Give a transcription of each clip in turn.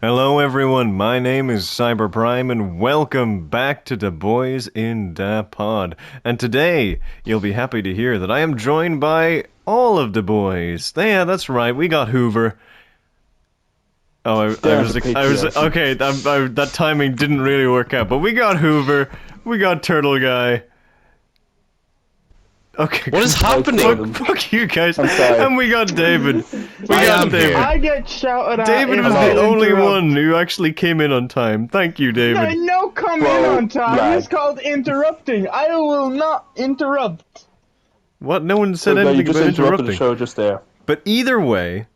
Hello everyone, my name is Cyberprime and welcome back to the Boys in Da Pod. And today, you'll be happy to hear that I am joined by all of the boys. Yeah, that's right, we got Whoover. Oh, okay, that timing didn't really work out, but we got Whoover, we got Turtle Guy. Okay, what is happening? Fuck you guys. I'm sorry. And we got David. I get shouted at. David was the only one who actually came in on time. Thank you, David. No, come in on time. It's called interrupting. I will not interrupt. What? No one said anything about interrupting. The show just there. But either way,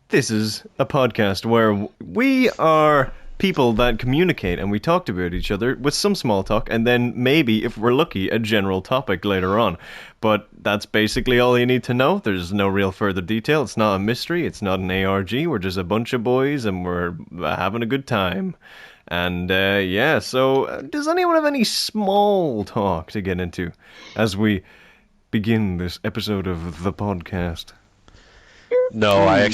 this is a podcast where we are people that communicate and we talk about each other with some small talk and then maybe, if we're lucky, a general topic later on. But that's basically all you need to know. There's no real further detail. It's not a mystery. It's not an ARG. We're just a bunch of boys and we're having a good time. And yeah, so does anyone have any small talk to get into as we begin this episode of the podcast? No, I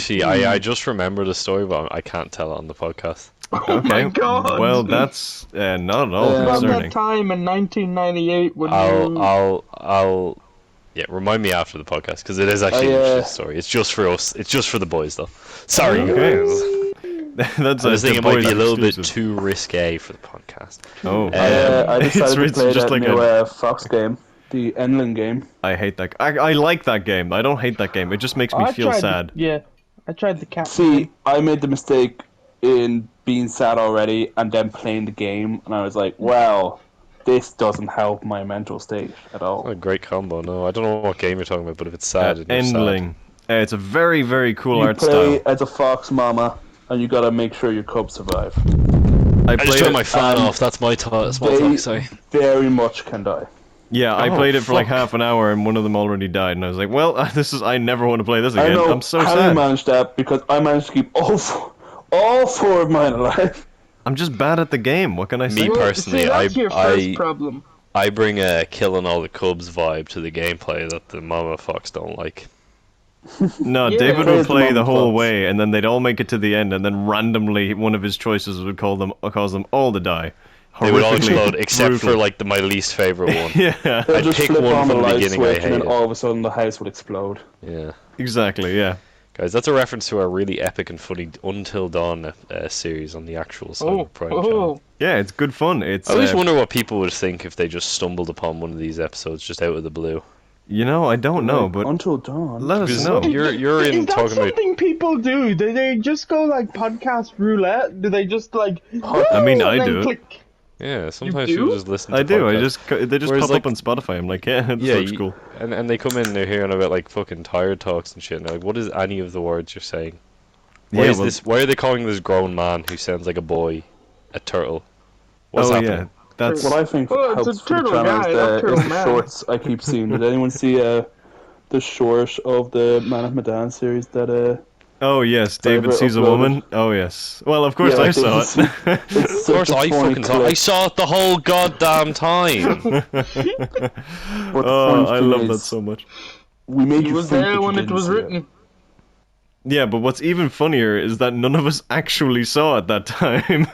just remember the story, but I can't tell it on the podcast. Oh my god! Well, that's not at all concerning. About that time in 1998 when I'll remind me after the podcast because it is actually an interesting story. It's just for us. It's just for the boys, though. Sorry, guys. That's I was thinking it might be a little bit too risque for the podcast. Oh, I decided to play just that like new Fox game, the Endling game. I hate that. I like that game. I don't hate that game. It just makes me feel sad. I tried the cat. See, I made the mistake in being sad already and then playing the game, and I was like, well, this doesn't help my mental state at all. What a great combo. No, I don't know what game you're talking about, but if it's sad, Endling. It's a very, very cool art style. You play style. as a fox mama, and you gotta make sure your cubs survive. I just turned my fan off. That's my talk. Sorry. Very much can die. Yeah, I played it for like half an hour, and one of them already died, and I was like, well, I never want to play this again. I know I'm so how sad. you managed that, because I managed to keep all four of mine alive. I'm just bad at the game. What can I say? Me personally, that's your first problem. I bring a killing all the cubs vibe to the gameplay that the mama fox don't like. No, Yeah. David would play the whole Clubs. way, and then they'd all make it to the end, and then randomly one of his choices would cause them all to die. They would all Horrifically explode, except brutal. for like my least favorite one. Yeah, They'll I'd just pick flip one on from the the light beginning I switch, and then hated. all of a sudden the house would explode. Yeah. exactly. Yeah. Guys, that's a reference to our really epic and funny Until Dawn series on the actual Prime channel. Yeah, it's good fun. It's. I always wonder what people would think if they just stumbled upon one of these episodes just out of the blue. You know, I don't know, but Until Dawn. let us Because know. you're in Is that talking about. something people do? Do they just go like podcast roulette? Do they just like? I mean, and I then do it. click? Yeah, sometimes You people do? just listen to I do. podcasts. They just Whereas, pop like- up on Spotify. I'm like, yeah, this Yeah, looks cool. and they come in and they're hearing about like fucking tired talks and shit. And they're like, what is any of the words you're saying? Why are they calling this grown man who sounds like a boy a turtle? What's happening? Yeah, that's. What I think Well, it's helps a for the turtle channel guy, is not the turtle man. shorts I keep seeing. Did anyone see the short of the Man of Medan series that Oh yes, David sees a uploaded? woman. Oh yes. Well, of course Yeah, I saw it's- it. It's Of course, I fucking saw. I saw it the whole goddamn time. Oh, I love that so much. We made He you was think there that you when it didn't was see written. Yeah, but what's even funnier is that none of us actually saw it that time.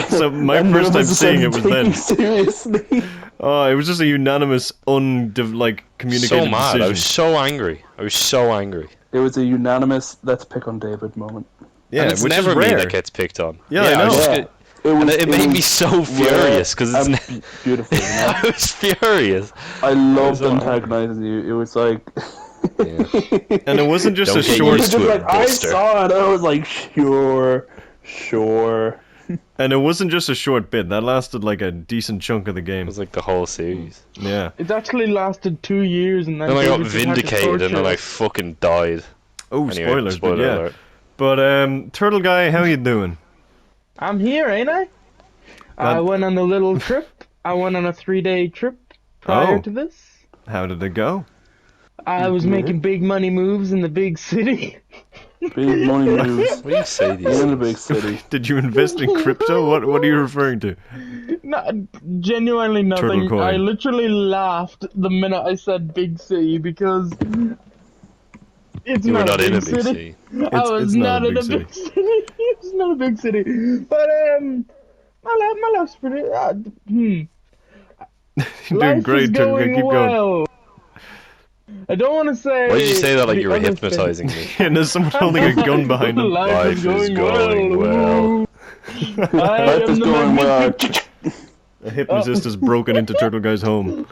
So my And first none time of us seeing it decided was to take then. you seriously. Oh, it was just a unanimous, communicated So mad. decision. I was so angry. I was so angry. It was a unanimous "let's pick on David" moment. Yeah, and it's which never is me rare. that gets picked on. Yeah, I know. was just Yeah. get- and it made me so furious because it's. beautiful. You know? I was furious. I loved so antagonizing you. It was like. Yeah. And it wasn't just Don't a get short, used Just to it, like, I Buster. saw it. I was like, sure. and it wasn't just a short bit. That lasted like a decent chunk of the It game. was like the whole series. Yeah. It actually lasted 2 years, and then Then I got David just had to vindicated, and then torture I us. fucking died. Oh, Anyway, spoilers, but spoiler yeah. alert. But Turtle Guy, how you doing? I'm here, ain't I? I went on a little trip. I went on a 3-day trip prior Oh. to this. How did it go? I was making big money moves in the big city. Big money moves. What do you say In these? a big city. Did you invest in crypto? What are you referring to? No, genuinely Turtle nothing. coin. I literally laughed the minute I said big city because It's You were not not a in a big big city. city. I was it's not in a big city. It's not a big city. But my life's pretty. You're doing Life great, is Turtle Guy. going Keep going. well. I don't want to say. Why did you say that like the you were other hypnotizing me? And there's someone holding a gun behind him. Life is going well. I Life am is the going well. magnificent. A hypnotist has broken into Turtle Guy's home.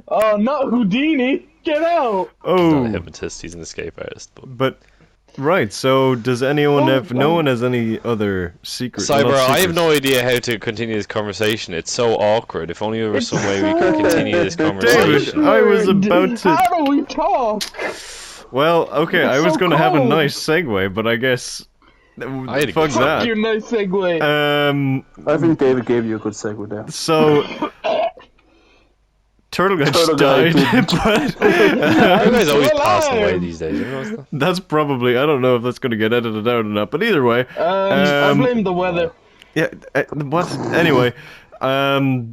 Oh, not Houdini! Get out! He's not a Oh, hypnotist, he's an escape artist. But but right. So does anyone have? No one has any other secret. Cyber, not I have secrets. no idea how to continue this conversation. It's so awkward. If only there was some way we could continue this conversation. David, I was about to. How do we talk? Well, okay, I It's was so going to have a cold. nice segue, but I guess had a fuck good Fuck your that. nice segue. I think David gave you a good segue there. So Turtle Guy just Turtle Guy died, but You guys always Still passing away alive. these days. You know that? that's probably, I don't know if that's going to get edited out or not, but either way. I blame the weather. Yeah, what? Anyway,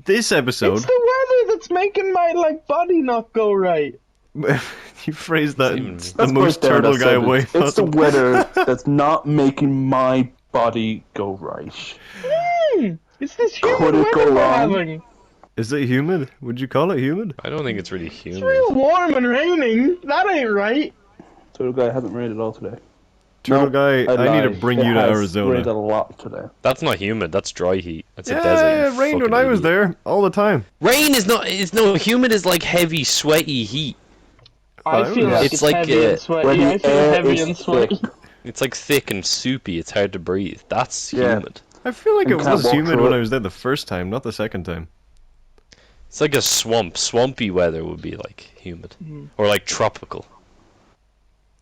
this episode, It's the weather that's making my body not go right. you phrased that in Seems- the That's most quite fair, Turtle that's Guy it. way It's the possible. weather that's not making my body go right. It's this humid Could it weather go we're wrong? having. Is it humid? Would you call it humid? I don't think it's really It's human. real warm and raining. That ain't right. Turtle Guy hasn't rained at all today. Turtle No, Guy, I need to lie. bring It you to has Arizona. rained a lot today. That's not humid. That's dry heat. That's a Yeah, desert. you it rained when fucking I was idiot. there all the time. Rain is not. It's no humid. Is like heavy, sweaty heat. I Oh, feel yeah. like It's it's, like, heavy and When sweaty. the I feel air heavy is and sweaty. thick. It's like thick and soupy. It's hard to breathe. That's Yeah. humid. I feel like You it can't was walk humid through when it. I was there the first time, not the second time. It's like a swamp. Swampy weather would be like humid, or like tropical.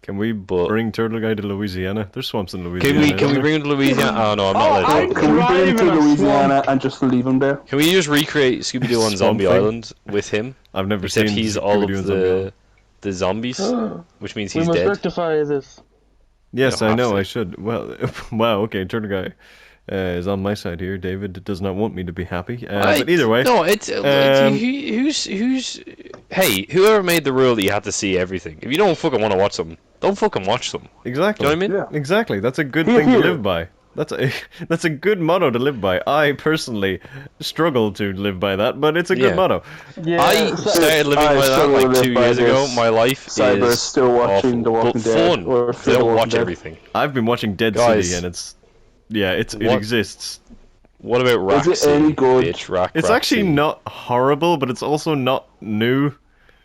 Can we But- bring Turtle Guy to Louisiana? There's swamps in Can Louisiana. we isn't there? bring him to Louisiana? Oh no, I'm not allowed to. I- talk about Can we it. bring him to Drive in a Louisiana and just leave him there? Can we just recreate Scooby Doo on Swamp Zombie thing? Island with him? I've never Except seen he's all Scooby-Doo of and Zombie Island. the zombies, which means We he's must dead. rectify this. Yes, You I don't have know, to. I should. Well, wow, okay, Turtle Guy is on my side here. David does not want me to be happy. But either way, no, it's um, who's. Hey, whoever made the rule that you have to see everything? If you don't fucking want to watch them, don't fucking watch them. exactly. You know what I mean? Yeah. Exactly, that's a good Here, thing to here. live by. That's a good motto to live by. I personally struggle to live by that, but it's a good Yeah. motto. Yeah. I started living I by that struggle like to live 2 by years ago. this. My life Cyber is still watching awful, The Walking but Dead, fun. or They Fear the don't Walking watch Dead. everything. I've been watching Dead Guys. City, and it's it What? exists. What about Rack Is it any City, good? bitch? Rack It's Rack actually City. not horrible, but it's also not new.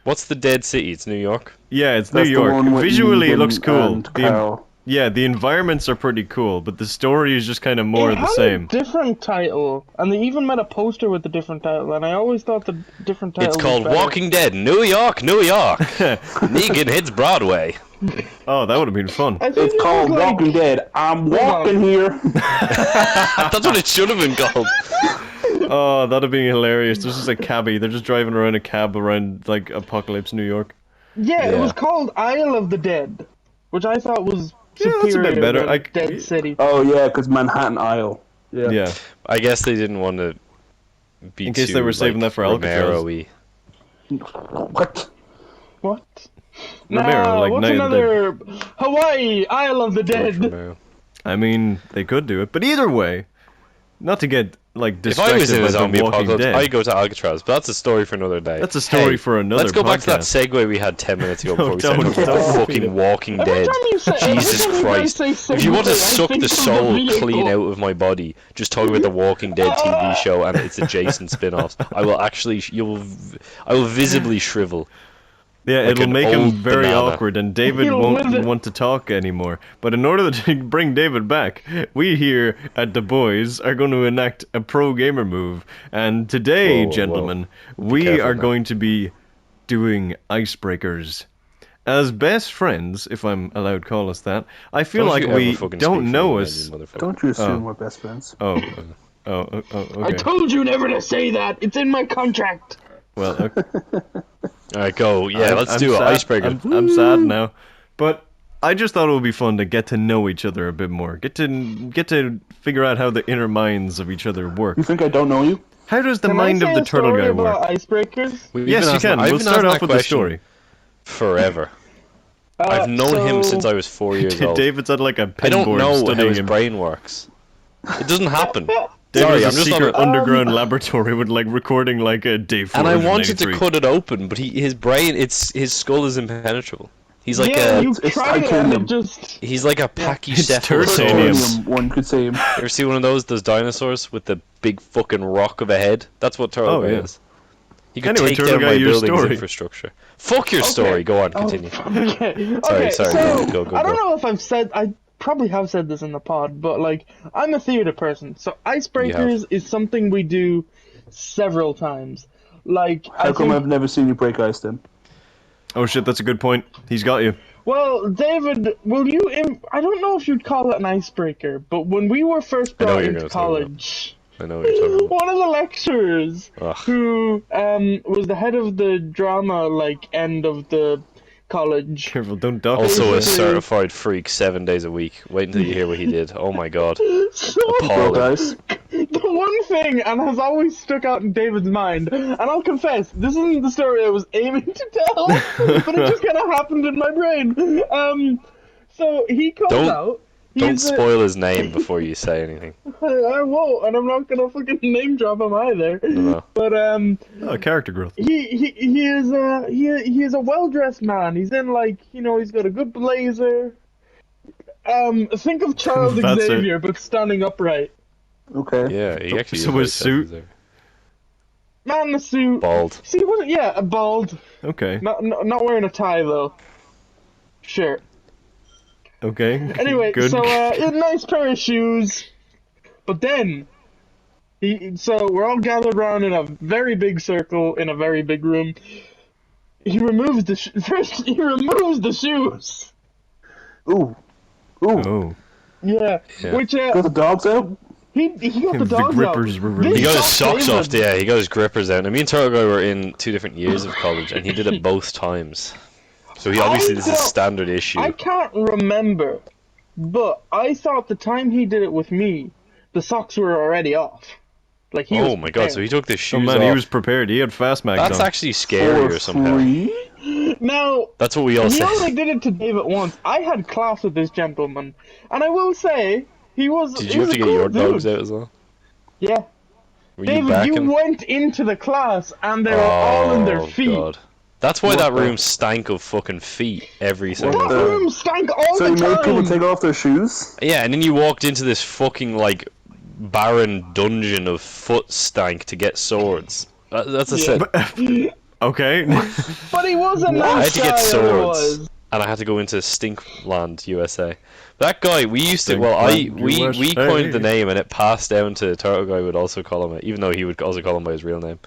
What's the dead city? It's New York. Yeah, it's That's New the York. one with Visually, it Negan looks cool. and The, Carol. yeah, the environments are pretty cool, but the story is just kind of more It of the had same. a different title, and they even made a poster with the different title, and I always thought the different title It's was called better. Walking Dead, New York, New York. Negan hits Broadway. Oh, that would have been fun. I think It's it was called like- Walking Dead. I'm Hold on. walking here. That's what it should have been called. Oh, that'd have been hilarious. There's just a cabbie. They're just driving around a cab around like Apocalypse, New York. Yeah, it Yeah. was called Isle of the Dead, which I thought was Yeah, superior that's a bit better. to I- Dead City. Oh yeah, because Manhattan Isle. Yeah. Yeah. I guess they didn't want to be In case too, they were saving like, that for Alcatraz. Romero-y. What? What? Romero, Nah, like what's Night of the another Hawaii Isle of the George Dead? Romero. I mean, they could do it, but either way, not to get like If I was distracted in by a zombie The Walking apocalypse, Dead. I'd go to Alcatraz, but that's a story for another day. That's a story Hey, for another Let's go back to that podcast. segue we had 10 minutes ago No, before we started don't. talking about Don't. fucking Walking Every Dead. time you say, Jesus every time you Christ. guys say If you want to segue, I suck think the of soul vehicle. clean out of my body, just talk about the Walking Dead TV show and its adjacent spin-offs. I will actually, I will visibly shrivel. Yeah, Like it'll an make him old very banana. awkward, and David He'll won't live it. want to talk anymore. But in order to bring David back, we here at The Boys are going to enact a pro gamer move. And today, Whoa, whoa, gentlemen, we careful are now. going to be doing icebreakers. As best friends, if I'm allowed to call us that, I feel Don't like you ever we fucking don't speak know for me, us. you motherfucker. Don't you assume Oh. we're best friends? Oh, okay. I told you never to say that. It's in my contract. Well, okay. Alright, go. Yeah, let's do it. sad. Icebreaker. I'm sad now, but I just thought it would be fun to get to know each other a bit more. Get to figure out how the inner minds of each other work. You think I don't know you? How does the Can mind I say of the a turtle story guy about work? Icebreakers? We've Yes, been you asking- can. I've We'll been start asking off that with the question story. Forever. I've known him since I was 4 years old. David's at like a I don't pinboard know how studying his him. brain works. It doesn't happen. David's Sorry, a I'm just secret on underground laboratory with like recording like a day 4. And I wanted to cut it open, but his brain, his skull is impenetrable. He's like you tried it and it just... He's like a It's pachycephalosaurus. One could say him. You ever see one of those dinosaurs with the big fucking rock of a head? That's what Turtle Guy is. He could Anyway, take Turtle down Guy, my your building's story. infrastructure. Fuck your story. Go on, continue. Okay. Sorry. So, Go. I don't know if I probably have said this in the pod, but like, I'm a theater person, so Icebreakers is something we do several times. Like, How come I've never seen you break ice then? Oh shit, that's a good point. He's got you. Well, David, I don't know if you'd call it an icebreaker, but when we were first brought into college, I know what you're talking about. one of the lecturers Ugh. who was the head of the drama end of the college. Careful, don't dock. Also a Basically- certified freak 7 days a week. Wait until you hear what he did. Oh my god. So, Broke Appalling. ice? the one thing, and has always stuck out in David's mind, and I'll confess, this isn't the story I was aiming to tell, but it just kind of happened in my brain. So he comes out. Don't he's a- spoil his name before you say anything. I won't, and I'm not gonna fucking name drop him either. No. But Oh, character growth. he is a well dressed man. He's in he's got a good blazer. Think of Charles That's Xavier, but standing upright. Okay. Yeah, he actually So is his suit? Man in the suit. Bald. See what? Yeah, a bald. Okay. Not wearing a tie though. Sure. Okay. Anyway, Good. so a nice pair of shoes. But then, so we're all gathered around in a very big circle in a very big room. He removes first. He removes the shoes. Ooh. Oh. Yeah. Yeah. Which Got the dogs out? he got the The dogs grippers out. were This released. He got his shocked socks off, David. yeah, he got his grippers out. And me and Turtle Guy were in 2 different years of college, and he did it both times. So obviously this is a standard issue. I can't remember, but I thought the time he did it with me, the socks were already off. Like he was Oh my god, so he took the Oh shoes man, off. he was prepared. He had fast mags That's on. actually scarier somehow. Free? Now, That's what we all he said. only did it to David once. I had class with this gentleman, and I will say he was. Did he you have was to a get your cool dogs dude. out as well? Yeah, Were David, you you backing? went into the class, and they were all in their feet. God. That's why What that the- room stank of fucking feet every single That time. room stank all So the you made people time. take off their shoes? Yeah, and then you walked into this fucking like barren dungeon of foot stank to get swords. That's a Yeah. set. Okay. But he was a I nice had to get guy swords, otherwise. and I had to go into Stinkland, USA. That guy, we used to. Stinkland, We USA. coined the name, and it passed down to Turtle Guy. Would also call him it, even though he would also call him by his real name.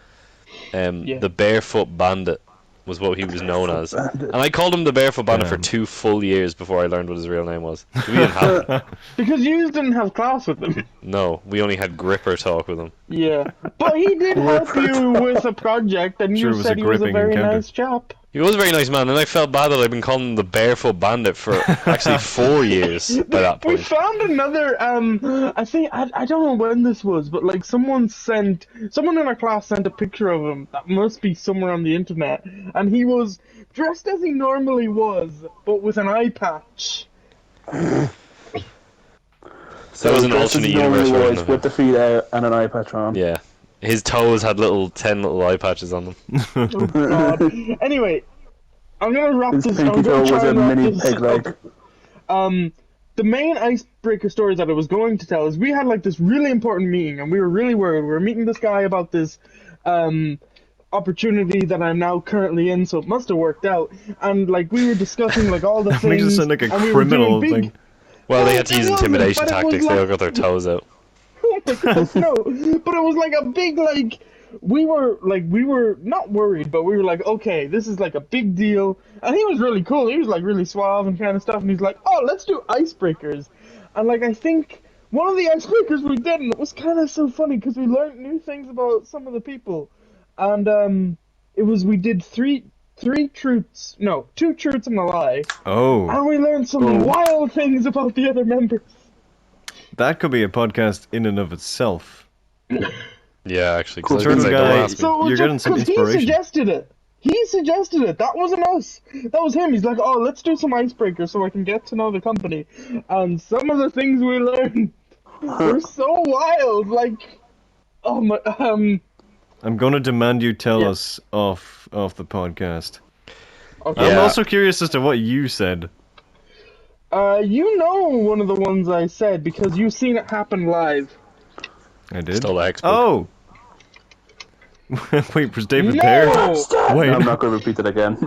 Yeah. The Barefoot Bandit was what he was known as, and I called him the Barefoot Bandit for Damn. 2 full years before I learned what his real name was. We didn't have it. Because you didn't have class with him. No, we only had gripper talk with him. Yeah. But he did help you with a project, and Sure, you it was said a he was a gripping very encounter. nice chap. He was a very nice man, and I felt bad that I'd been calling him the Barefoot Bandit for actually 4 years by that We point. found another, I think, I don't know when this was, but like someone in our class sent a picture of him that must be somewhere on the internet, and he was dressed as he normally was, but with an eye patch. So was an dressed as alternate he normally universe version was, of him. with the feet out and an eye patch on. Yeah. His toes had 10 little eye patches on them. Oh, God. Anyway, I'm gonna wrap His this. pinky I'm toe gonna was try a and wrap mini this pig up. leg. The main icebreaker stories that I was going to tell is we had like this really important meeting, and we were really worried. We were meeting this guy about this opportunity that I'm now currently in, so it must have worked out. And like we were discussing like all the That makes it things. sound like a and we were criminal doing big- thing. Well, they Well, had to it use wasn't, intimidation but it was tactics. They all like- got their toes out. Oh my God, no! But it was like a big like. We were not worried, but we were like, okay, this is like a big deal. And he was really cool. He was like really suave and kind of stuff. And he's like, oh, let's do icebreakers. And like, I think one of the icebreakers we did, and it was kind of so funny because we learned new things about some of the people. And we did two truths and a lie. Oh, And we learned some wild things about the other members. that could be a podcast in and of itself. Yeah, actually. 'cause I was Turtle gonna say, Guy- don't ask me. So You're getting some because he inspiration. suggested it. He suggested it. That wasn't us. That was him. He's like, oh, let's do some icebreakers so I can get to know the company. And some of the things we learned were so wild. Like, oh my, I'm gonna demand you tell us off the podcast. Okay. I'm also curious as to what you said. You know one of the ones I said because you've seen it happen live. I did. Stole the Xbox. Oh. Wait, was David No! there? Wait. No, I'm not going to repeat it again.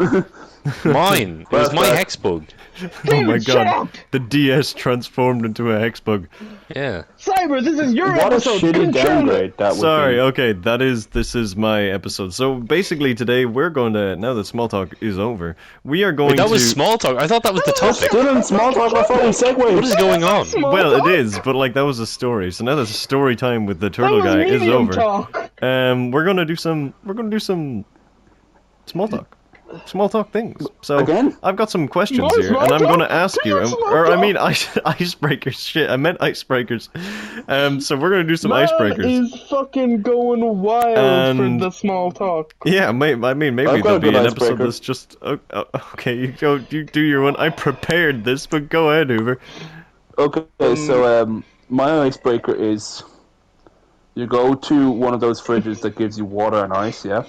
Mine. It was my hexbug. Oh my David, shut god. up! The DS transformed into a hexbug. Yeah. Cyber, this is your What a episode. shitty Control it. downgrade that would Sorry, be. okay, this is my episode. So basically today we're going to, now that small talk is over, we are going Wait, that to... was small talk. I thought that was the topic. Still in small talk, I thought we segued. What is going on? Small Well, talk? it is, but like that was a story. So now that the story time with the That turtle was guy is medium over. talk. We're gonna do some small talk. Small talk things. So Again? I've got some questions More here, small and I'm talk? gonna ask Too you, much small or I talk. mean icebreakers. Shit, I meant icebreakers. So we're gonna do some Man icebreakers. is fucking going wild And- for the small talk. Yeah, I mean maybe I've got there'll a be good an episode icebreaker. that's just okay. You do your one. I prepared this, but go ahead, Hoover. Okay, so my icebreaker is you go to one of those fridges that gives you water and ice, yeah?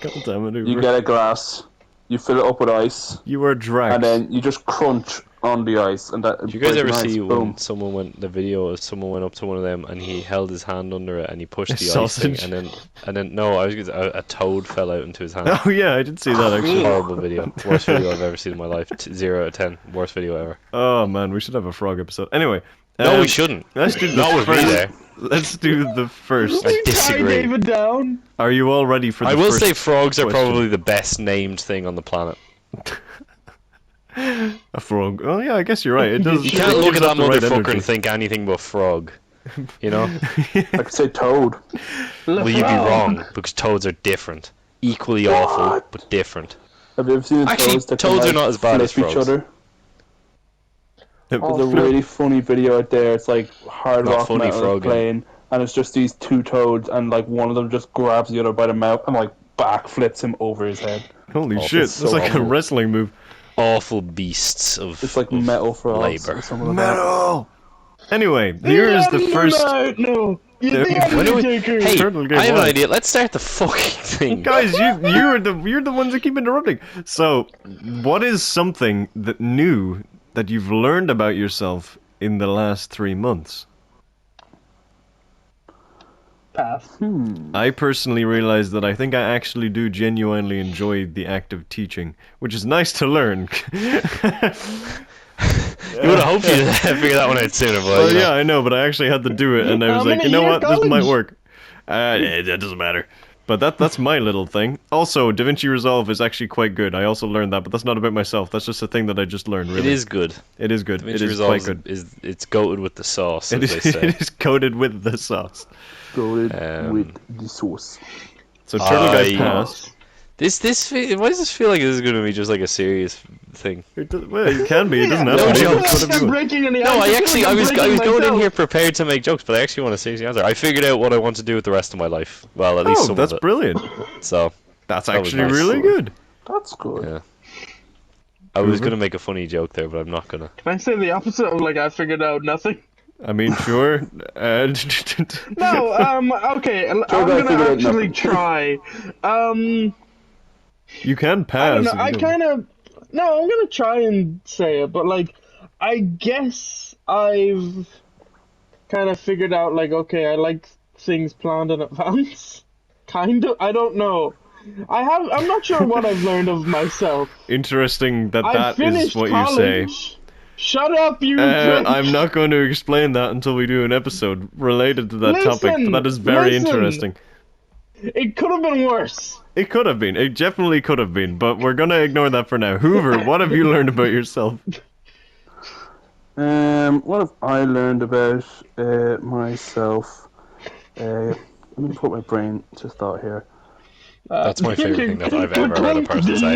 God damn it, Hoover. You get a glass, you fill it up with ice, You are Drax. and then you just crunch on the ice, and that. Did you guys ever ice, see boom. when someone went the video of someone went up to one of them and he held his hand under it and he pushed the Sausage. ice thing and then no, I was gonna, a toad fell out into his hand. Oh yeah, I did see that actually. Horrible video. Worst video I've ever seen in my life. 0 out of 10. Worst video ever. Oh man, we should have a frog episode. Anyway, No, we shouldn't. Let's do the Not with me first. there. Let's do the first. I You tie disagree. David down. Are you all ready for the I will first say frogs are question? probably the best named thing on the planet. A frog. Oh yeah, I guess you're right. It does. You can't look at that the right motherfucker energy. and think anything but frog. You know? I could say toad. Well, you'd be wrong, because toads are different. Equally awful, but different. Have you ever seen the Actually, toads that toads can, are not as bad as flip each frogs. other? Oh, There's a really funny video out there. It's like hard Not rock funny, metal frog, yeah. playing, and it's just these two toads, and like one of them just grabs the other by the mouth and like backflips him over his head. Holy Oh, shit! it's That's so like a awful. wrestling move. Awful beasts of It's like of metal frogs labor. or something like that. Metal. Anyway, here is the first. No, you're the When do we- Undertaker. Hey, Turtle game I have an one. idea. Let's start the fucking thing. Guys, you're the ones that keep interrupting. So, what is something that new that you've learned about yourself in the last 3 months? Pass. I personally realized that I think I actually do genuinely enjoy the act of teaching, which is nice to learn. You would have hoped you'd figure that one out sooner, but Well, you know. yeah, I know, but I actually had to do it, and I was How like, many you know years what, this might college? work. It doesn't matter. But that's my little thing. Also, DaVinci Resolve is actually quite good. I also learned that, but that's not about myself. That's just a thing that I just learned, really. It is good. It is good. DaVinci It is Resolve quite good. it's goated with the sauce, as It they is, say. it is coated with the sauce. Goated Um, with the sauce. So Turtle Guy I- passed. Why does this feel like this is going to be just like a serious thing? Well, it can be. It doesn't have No to be. jokes. It's whatever you want. breaking any No, ice. I feel like I'm was breaking going in myself. here prepared to make jokes, but I actually want a serious answer. I figured out what I want to do with the rest of my life. Well, at least Oh, some that's of it. brilliant. So That's That was actually nice. really good. That's good. yeah, I was Hoover? going to make a funny joke there, but I'm not gonna. Can I say the opposite of like I figured out nothing? I mean, sure. No, okay, I'm Guy figured gonna out actually nothing. try. You can I pass. don't know, if you I don't- kind of... No, I'm gonna try and say it, but like, I guess I've kind of figured out like, okay, I like things planned in advance. Kind of, I don't know. I'm not sure what I've learned of myself. Interesting that I that finished is what you say. college. Shut up, you prick. I'm not going to explain that until we do an episode related to that topic, Listen, but that is very listen. interesting. It could have been worse. It could have been. It definitely could have been, but we're going to ignore that for now. Hoover, what have you learned about yourself? What have I learned about myself? Let me put my brain to thought here. That's my favorite thing that I've ever heard a person say.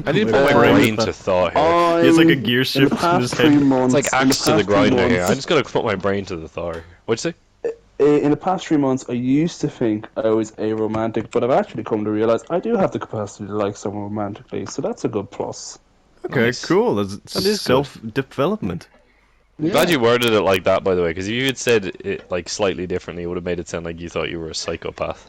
I need to put my Brain brain with to thought here. I, He has like a gear in shift the in past his 3 head. months, It's like in axe to the past 3 grinder here. I months- just gotta put my brain to the thought. What'd you say? in the past 3 months, I used to think I was aromantic, but I've actually come to realize I do have the capacity to like someone romantically, so that's a good plus. Okay, Nice. cool. That is good. self-development. I'm glad you worded it like that, by the way, because if you had said it like slightly differently, it would have made it sound like you thought you were a psychopath.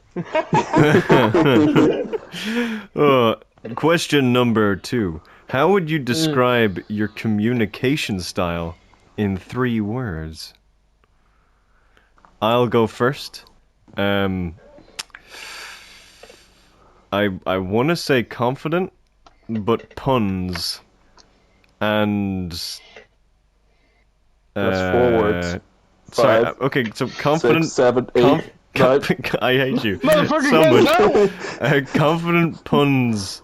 Question number 2. How would you describe your communication style in 3 words? I'll go first. I want to say confident, but puns and That's 4 words. Sorry. 5, Okay, so confident. 6, 7, 8, 9. I hate you Motherfucker, so get much. Confident puns.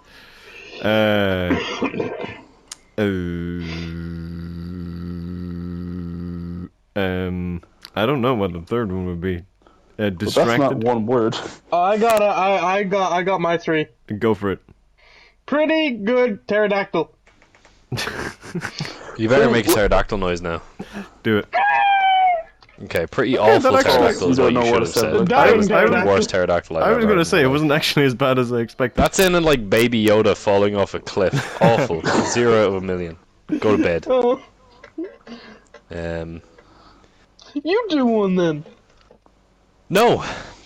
I don't know what the third one would be. But Distracted. that's not one word. I got my 3. Go for it. Pretty good pterodactyl. You better make a pterodactyl noise now. Do it. Okay, pretty awful that actually- pterodactyl is You what don't you know should have what said. it said. That was the Pterodactyl. worst pterodactyl I've I was ever gonna heard say in it my life. wasn't actually as bad as I expected. That sounded like Baby Yoda falling off a cliff. Awful. 0 out of a million. Go to bed. Oh, Um, you do one then. no,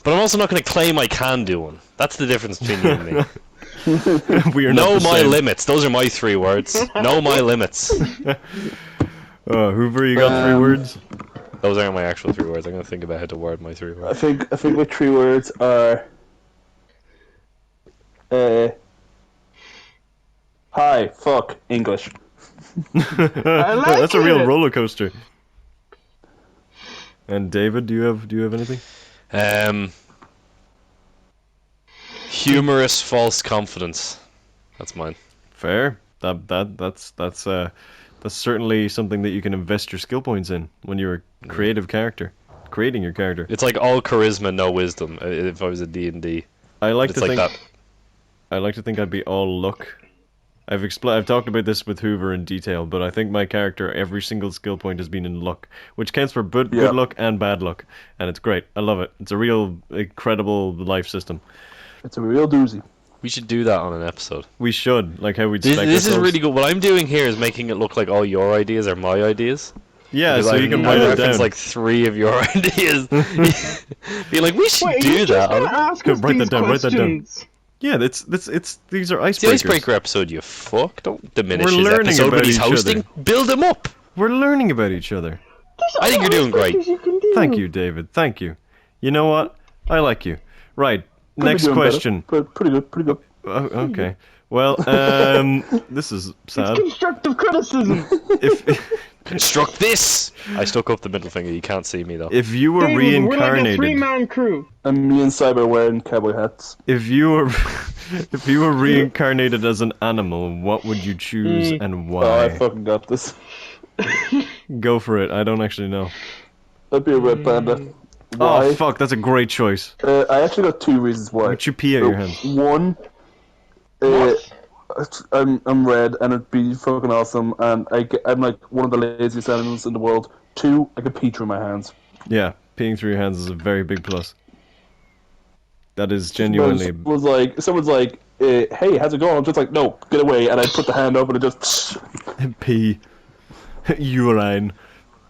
but I'm also not going to claim I can do one. That's the difference between you and me. We are not Know the my same. limits. Those are my 3 words. Know my limits. Hoover, you got 3 words? Those aren't my actual 3 words. I'm going to think about how to word my 3 I words. think my 3 words are hi, fuck, English. That's a real it. roller coaster. And David, do you have anything? Humorous false confidence. That's mine. Fair. That's certainly something that you can invest your skill points in when you're a creative character, creating your character. It's like all charisma, no wisdom. If I was a D&D, I like it's to like think that. I like to think I'd be all luck. I've talked about this with Hoover in detail, but I think my character, every single skill point has been in luck, which counts for good luck and bad luck, and it's great. I love it. It's a real incredible life system. It's a real doozy. We should do that on an episode. We should, like how we'd This spec is ourselves. really good. What I'm doing here is making it look like all your ideas are my ideas. Yeah, Because so I've you can I write it referenced down. like 3 of your ideas. Be like, we should Wait, do you just that. gonna ask us Write that these down, write that down. questions? Yeah, it's these are It's the icebreakers. icebreaker episode, you fuck. Don't diminish We're his learning episode about when he's each hosting. other. Build him up. We're learning about each other. There's I think other you're doing great. icebreakers you can do. Thank you, David. Thank you. You know what? I like you. Right. Could be Next doing better, question. but pretty good. Okay. Well, this is sad. Constructive criticism. If Construct this. I stuck up the middle finger. You can't see me though. if you were David, we're like a reincarnated, 3-man crew. And me and Cyber wearing cowboy hats. if you were if you were reincarnated as an animal, what would you choose and Oh, I why? fucking got this. Go for it. I don't actually know. I'd be a red panda. Oh Why? fuck, that's a great choice. I actually got 2 reasons why. Would you pee out your hands? One, I'm red, and it'd be fucking awesome, and I'm like one of the laziest animals in the world. 2, I could pee through my hands. Yeah, peeing through your hands is a very big plus. That is genuinely. Someone's like, hey, how's it going? I'm just like, no, get away, and I put the hand up and it just. Pee. Urine.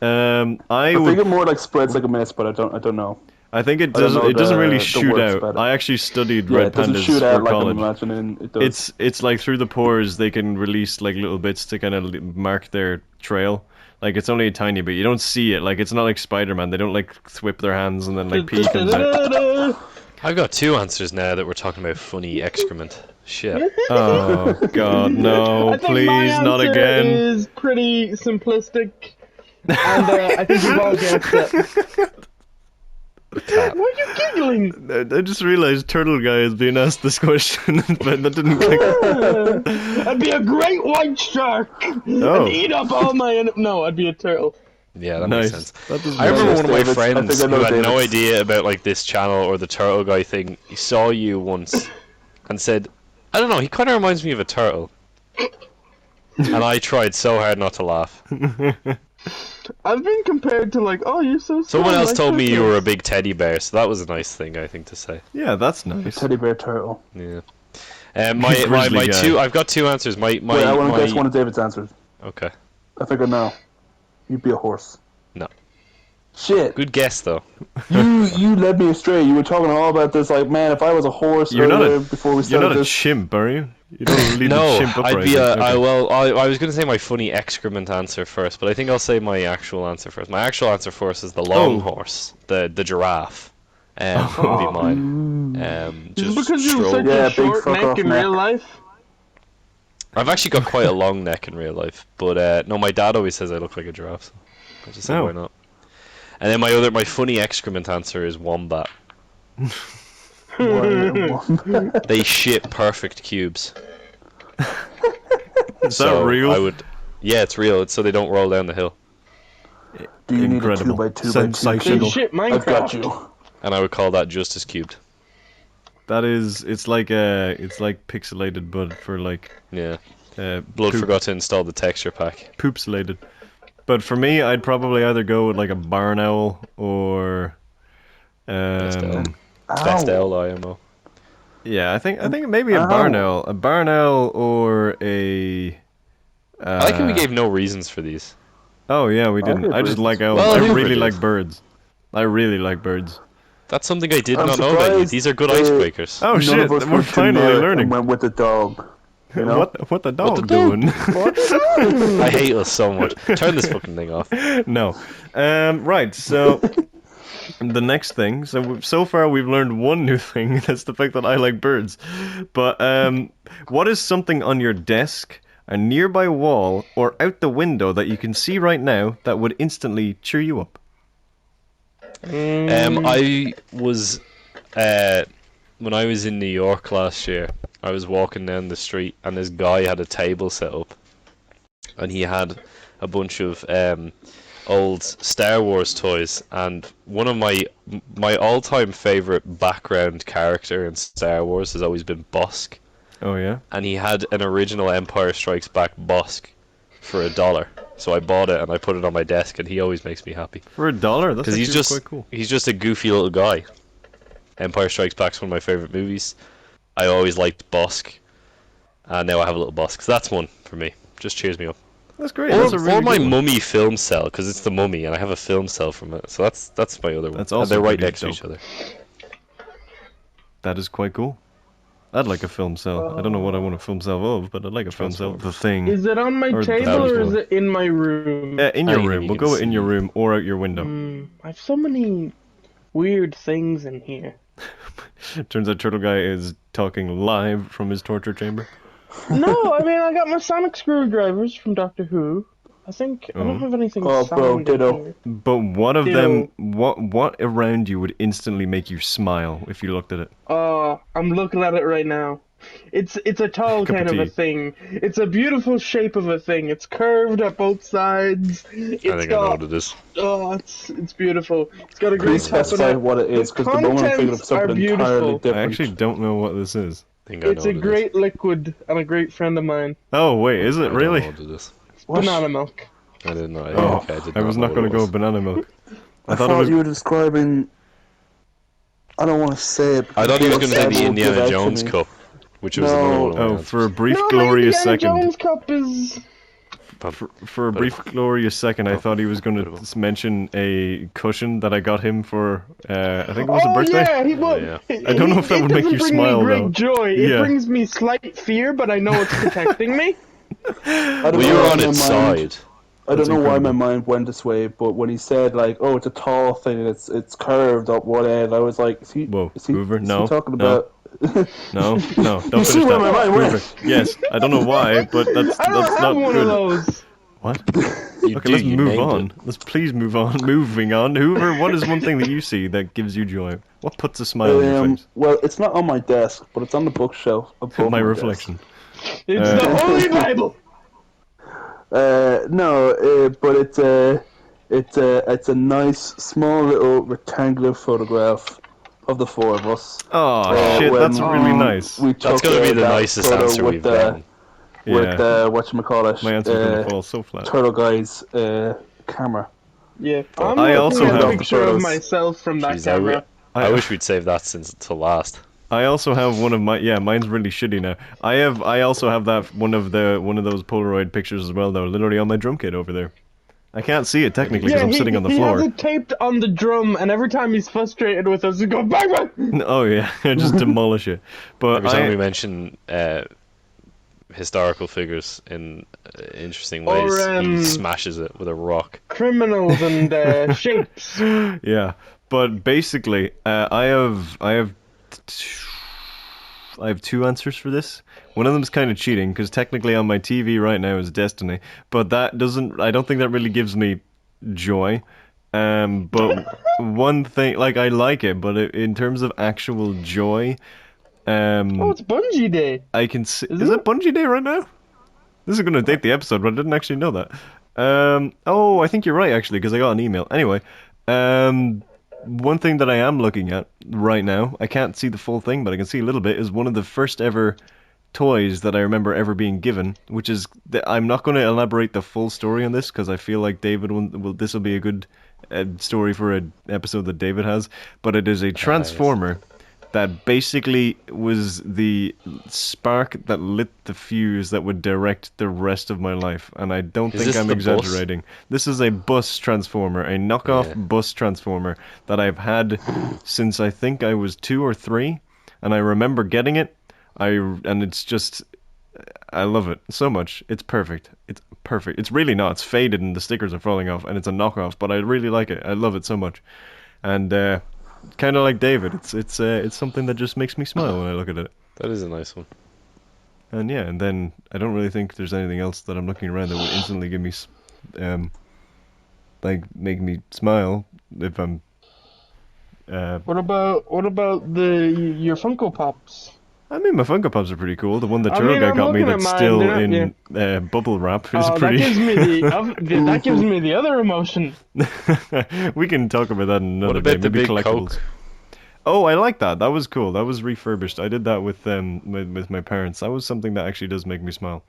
I I would. think it more like spreads like a mist, but I don't know. I think it I don't doesn't. know It doesn't really the shoot words out. about it. I actually studied Yeah, red it doesn't pandas shoot for out like college. I'm imagining it does. It's like through the pores they can release like little bits to kind of mark their trail. Like it's only a tiny bit. You don't see it. Like it's not like Spider-Man. They don't like whip their hands and then like pee comes out. I've got 2 answers now that we're talking about funny excrement. Shit. Oh God, no! I think my Please, not answer again. is pretty simplistic, and I think you've all guessed it. Cat. Why are you giggling? I just realized Turtle Guy is being asked this question, but that didn't click. I'd be a great white shark Oh. and eat up all my. No, I'd be a turtle. Yeah, that Nice. makes sense. That doesn't I remember one of my David. I friends think I who know had no David's. idea about like this channel or the turtle guy thing. He saw you once and said, I don't know, he kind of reminds me of a turtle. And I tried so hard not to laugh. I've been compared to like, oh, you're so strong. Someone else like told me you were a Christmas. big teddy bear, so that was a nice thing, I think, to say. Yeah, that's nice. Teddy bear turtle. Yeah. My Grizzly guy. two. I've got two answers. Wait, I want to guess one of David's answers. Okay. I think I know. You'd be a horse. No. Shit. Good guess though. You led me astray. You were talking all about this, like, man, if I was a horse You're not earlier a. before we You're started not a this. chimp, are you? You don't lead No, the chimp I'd be uprising. a. Okay. I was gonna say my funny excrement answer first, but I think I'll say my actual answer first. My actual answer first is the long horse, the giraffe. Would be mine. Just Just because you have stroke. such Yeah, a big short fuck neck off in neck. real life. I've actually got quite a long neck in real life, but no, my dad always says I look like a giraffe, so I just said why not. And then my funny excrement answer is wombat. They shit perfect cubes. Is that real? Yeah, it's real. It's so they don't roll down the hill. Do you need a Incredible. 2x2x2? They Sensational. shit I've got Minecraft. you. And I would call that justice cubed. That is, it's like pixelated, but for like Yeah. Blood forgot to install the texture pack. poopselated. But for me, I'd probably either go with like a barn owl or, Best Ow. L IMO. yeah, I think maybe a barn owl or a. I like how we gave no reasons for these. Oh yeah, we didn't. gave I just reasons. like owls. Well, I Hoover really did. like birds. I really like birds. That's something I did I'm not know about you. surprised, These are good uh, icebreakers. Oh None shit, of us we're went to finally Nerd learning. And went with the dog. You know? What the dog the dog? doing? I hate us so much. Turn this fucking thing off. No. Right, so the next thing. So far we've learned one new thing. That's the fact that I like birds. But what is something on your desk, a nearby wall, or out the window that you can see right now that would instantly cheer you up? I was when I was in New York last year, I was walking down the street and this guy had a table set up, and he had a bunch of old Star Wars toys, and one of my all-time favorite background character in Star Wars has always been Bosk, Oh yeah. and he had an original Empire Strikes Back Bosk for $1. So I bought it and I put it on my desk, and he always makes me happy. For $1, that's Because he's actually just quite cool. he's just a goofy little guy. Empire Strikes Back's one of my favorite movies. I always liked Bosk, and now I have a little Bosk. So that's one for me. Just cheers me up. That's great. That's a really or my good one. Mummy film cell, because it's the Mummy, and I have a film cell from it. So that's my other one. That's And also they're right pretty next to dope. each other. That is quite cool. I'd like a film cell. I don't know what I want a film cell of, but I'd like a film cell. The Thing. Is it on my Or table that was or is one. it in my room? In your Anything room. you We'll can go in your see. room or out your window. I have so many weird things in here. Turns out Turtle Guy is talking live from his torture chamber. No, I mean I got my sonic screwdrivers from Doctor Who. I think I don't have anything. Oh, bro, sound in ditto. here. But one of Ew. them, what around you would instantly make you smile if you looked at it? I'm looking at it right now. It's a tall Cup kind of of a tea. thing. It's a beautiful shape of a thing. It's curved at both sides. It's I think I know got, what it is. oh, it's beautiful. It's got a great Please top and specify a- what it is, because the moment I'm thinking of contents are something entirely beautiful. different. I actually don't know what this is. I think I It's know a what great liquid and a great friend of mine. Oh wait, is it it is. really? I don't know what it is. What? Banana milk. I didn't know. Oh, Okay, I did I was know not what going it to go was. with banana milk. I thought thought it was. you were describing. I don't want to say it. I thought he was going to say the Will give Indiana out to Jones me. cup, which was No. another one of my Oh, answers. for a brief No, glorious my Indiana second. Jones cup is. For a brief glorious second, I thought he was going to mention a cushion that I got him for. I think it was a Oh birthday. yeah, he would. Yeah. I don't know if that would make you It doesn't smile, bring me though. great joy. Yeah. It brings me slight fear, but I know it's protecting me. I don't Well, you know were why on my its mind- side. I don't That's know why my incredible. mind went this way, but when he said like, "Oh, it's a tall thing, and it's curved up one end," I was like, "Is he? Whoa, is he, Hoover, is no, he talking no. about?" No, don't You see finish where that. my mind went? Hoover. Yes, I don't know why, but that's I don't have not one good. of those. What? You Okay, do, let's you move named on. it. Let's please move on. Moving on. Hoover, what is one thing that you see that gives you joy? What puts a smile on your face? Well, it's not on my desk, but it's on the bookshelf above My desk. reflection. It's the Holy Bible. No, but it's a nice small little rectangular photograph of the four of us. Oh shit, when, that's really nice. We That's took, going to be the that nicest photo answer with we've the, gotten. with Yeah, whatchamacallit, my answer's gonna fall so flat. Turtle Guy's camera. Yeah, But I'm I looking also at a have- picture of photos. myself from that Jeez, camera. I wish we'd save that since till last. I also have one of my mine's really shitty now. I also have that one of those Polaroid pictures as well though, literally on my drum kit over there. I can't see it technically because Yeah, I'm sitting on the he has floor. it taped on the drum, and every time he's frustrated with us, he goes bang bang. Oh yeah, just demolish it. But Every time we mention historical figures in interesting ways, Or, he smashes it with a rock. Criminals and shapes. yeah, but basically, I have two answers for this. One of them is kind of cheating because technically on my TV right now is Destiny, but that doesn't. I don't think that really gives me joy. But one thing, like I like it, but in terms of actual joy, Oh, it's Bungie Day. I can see. Is Is it? it Bungie Day right now? This is going to date the episode, but I didn't actually know that. Oh, I think you're right actually because I got an email. Anyway, one thing that I am looking at right now, I can't see the full thing, but I can see a little bit, is one of the first ever toys that I remember ever being given, which is, I'm not going to elaborate the full story on this because I feel like David will this will be a good story for an episode that David has, but it is a transformer that basically was the spark that lit the fuse that would direct the rest of my life, and I don't Is think this I'm the bus? exaggerating. This is a bus transformer, a knockoff Yeah. bus transformer that I've had since I think I was 2 or 3, and I remember getting it. And it's just, I love it so much. It's perfect. It's perfect. It's really not. It's faded and the stickers are falling off, and it's a knockoff, but I really like it. I love it so much, and kind of like David, it's something that just makes me smile when I look at it. That is a nice one. And yeah, and then I don't really think there's anything else that I'm looking around that would instantly give me, like make me smile if I'm. What about your Funko Pops? I mean, my Funko Pops are pretty cool. The one that I Turtle mean, guy I'm got me looking at that's mine, still they're in not- bubble wrap is That pretty. gives me that gives me the other emotion. We can talk about that another What about day. the Maybe big collectibles. Coke? Oh, I like that. That was cool. That was refurbished. I did that with with my parents. That was something that actually does make me smile.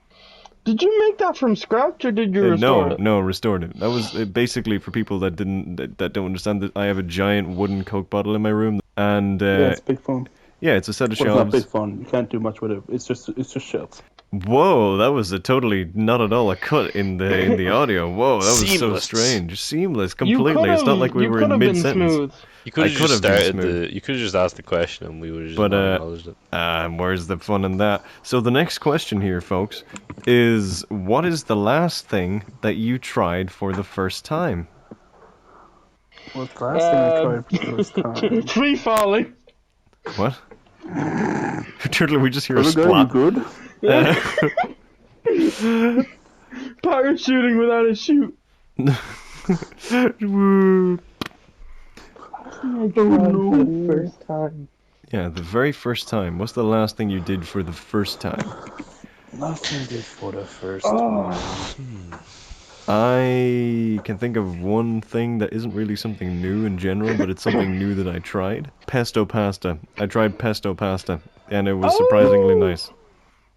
Did you make that from scratch or did you restore No, it? no, restored it. That was basically for people that that don't understand that I have a giant wooden Coke bottle in my room, and Yeah, it's big fun. yeah, it's a set of Well, it's not big shelves. fun. You can't do much with it. It's just shelves. Whoa, that was a totally not at all a cut in the audio. Whoa, that was so Seamless. strange, seamless, You completely. It's not like we were in mid been sentence. smooth. You could I have could just have been started smooth. You could have just asked the question and we would have just But, not acknowledged it. Where's the fun in that? So the next question here, folks, is what is the last thing that you tried for the first time? What's the last thing I tried for the first time? Free falling. What? Turtle, we just hear a Turtle guy, you splat. good? Parachuting without a chute. Woo. The first time. Yeah, the very first time. What's the last thing you did for the first time? Nothing did for the first Oh. I can think of one thing that isn't really something new in general, but it's something new that I tried. Pesto pasta. I tried pesto pasta, and it was surprisingly nice.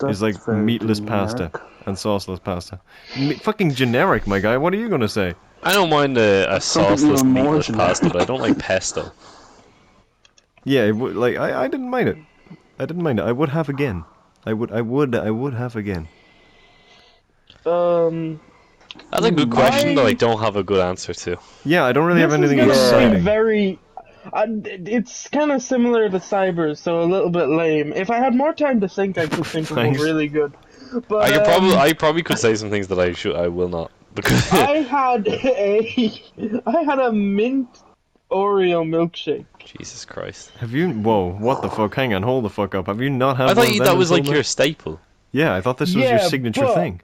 It's like very meatless generic. pasta and sauceless pasta. Fucking generic, my guy. What are you gonna say? I don't mind a something sauceless even more meatless generic. pasta, but I don't like pesto. Yeah, like I didn't mind it. I didn't mind it. I would have again. I would have again. That's a good question that I don't have a good answer to. Yeah, I don't really have This is anything gonna exciting. be very. It's kind of similar to Cybers, so a little bit lame. If I had more time to think, I could think of one Thanks. really good. But I probably could say some things that I will not because I had a mint Oreo milkshake. Jesus Christ. Have you? Whoa! What the fuck? Hang on, hold the fuck up. Have you not had? I one thought of you, them that was until like now? your staple. Yeah, I thought this was your Yeah, signature but- thing.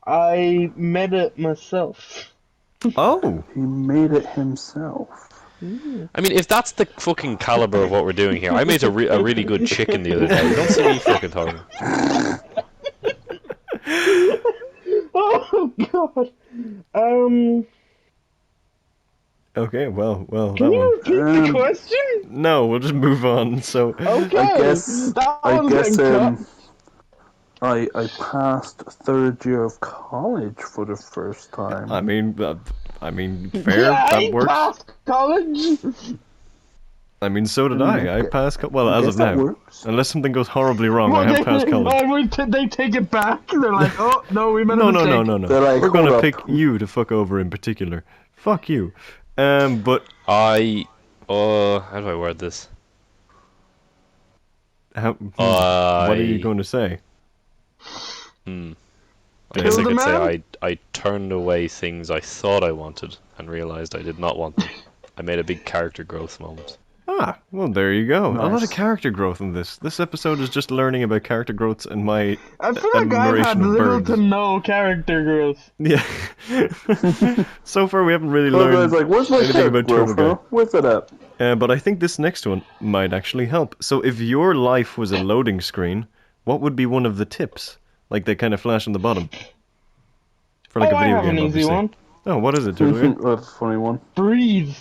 I made it myself. Oh, He made it himself. I mean, if that's the fucking caliber of what we're doing here, I made a really good chicken the other day. You don't see me fucking talking. Oh god. okay. Well, that Can you one. repeat the question? No, we'll just move on. So, Okay. I guess. That I one's guess. getting cut. I passed third year of college for the first time. I mean, I mean, fair. Yeah, I That works. passed college. I mean, so did I. I passed. Well, as Guess of that now, works. unless something goes horribly wrong, I have passed college. They take it back. They're like, oh no, we made a No, mistake. no. They're like, We're gonna hold up. pick you to fuck over in particular. Fuck you. But How do I word this? what are you I going to say? I guess I Kill the could say man? I turned away things I thought I wanted and realized I did not want them. I made a big character growth moment. Ah, well, there you go. A lot Nice. of character growth in this. This episode is just learning about character growths and my I feel like I've admiration had of little birds. to no character growth. Yeah. So far, we haven't really So I was learned like, where's my anything character about Turtle growth, Guy. huh? Where's it at? But I think this next one might actually help. So if your life was a loading screen, what would be one of the tips? Like they kind of flash on the bottom. For like a I video have game, an easy obviously. one. Oh, what is it, Turtle Guy? That's a funny one. Breathe.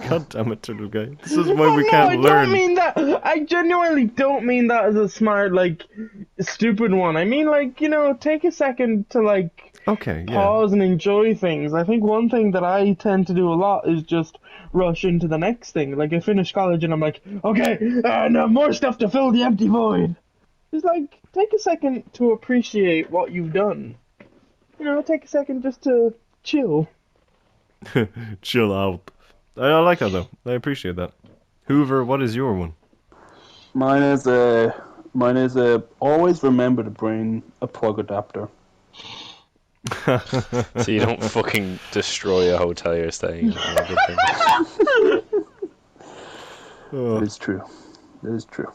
God damn it, Turtle Guy. This is why we No, can't I learn. don't mean that. I genuinely don't mean that as a smart, like, stupid one. I mean, like, take a second to, like, Okay, yeah. pause and enjoy things. I think one thing that I tend to do a lot is just rush into the next thing. Like, I finish college and I'm like, okay, now more stuff to fill the empty void. It's like, take a second to appreciate what you've done. Take a second just to chill. Chill out. I like that though. I appreciate that. Whoover, what is your one? Mine is always remember to bring a plug adapter. So you don't fucking destroy a hotel you're staying in. and everything. That is true. That is true.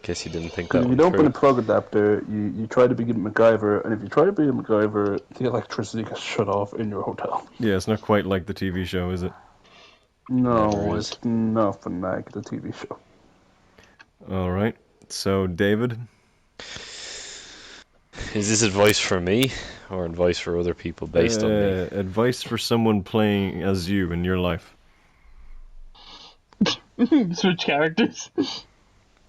Guess you didn't think that If you one don't through. bring a plug adapter, you try to be a MacGyver, and if you try to be a MacGyver, the electricity gets shut off in your hotel. Yeah, it's not quite like the TV show, is it? No, Never is. it's nothing like the TV show. Alright. So, David? Is this advice for me or advice for other people based on me? Advice for someone playing as you in your life. Switch characters.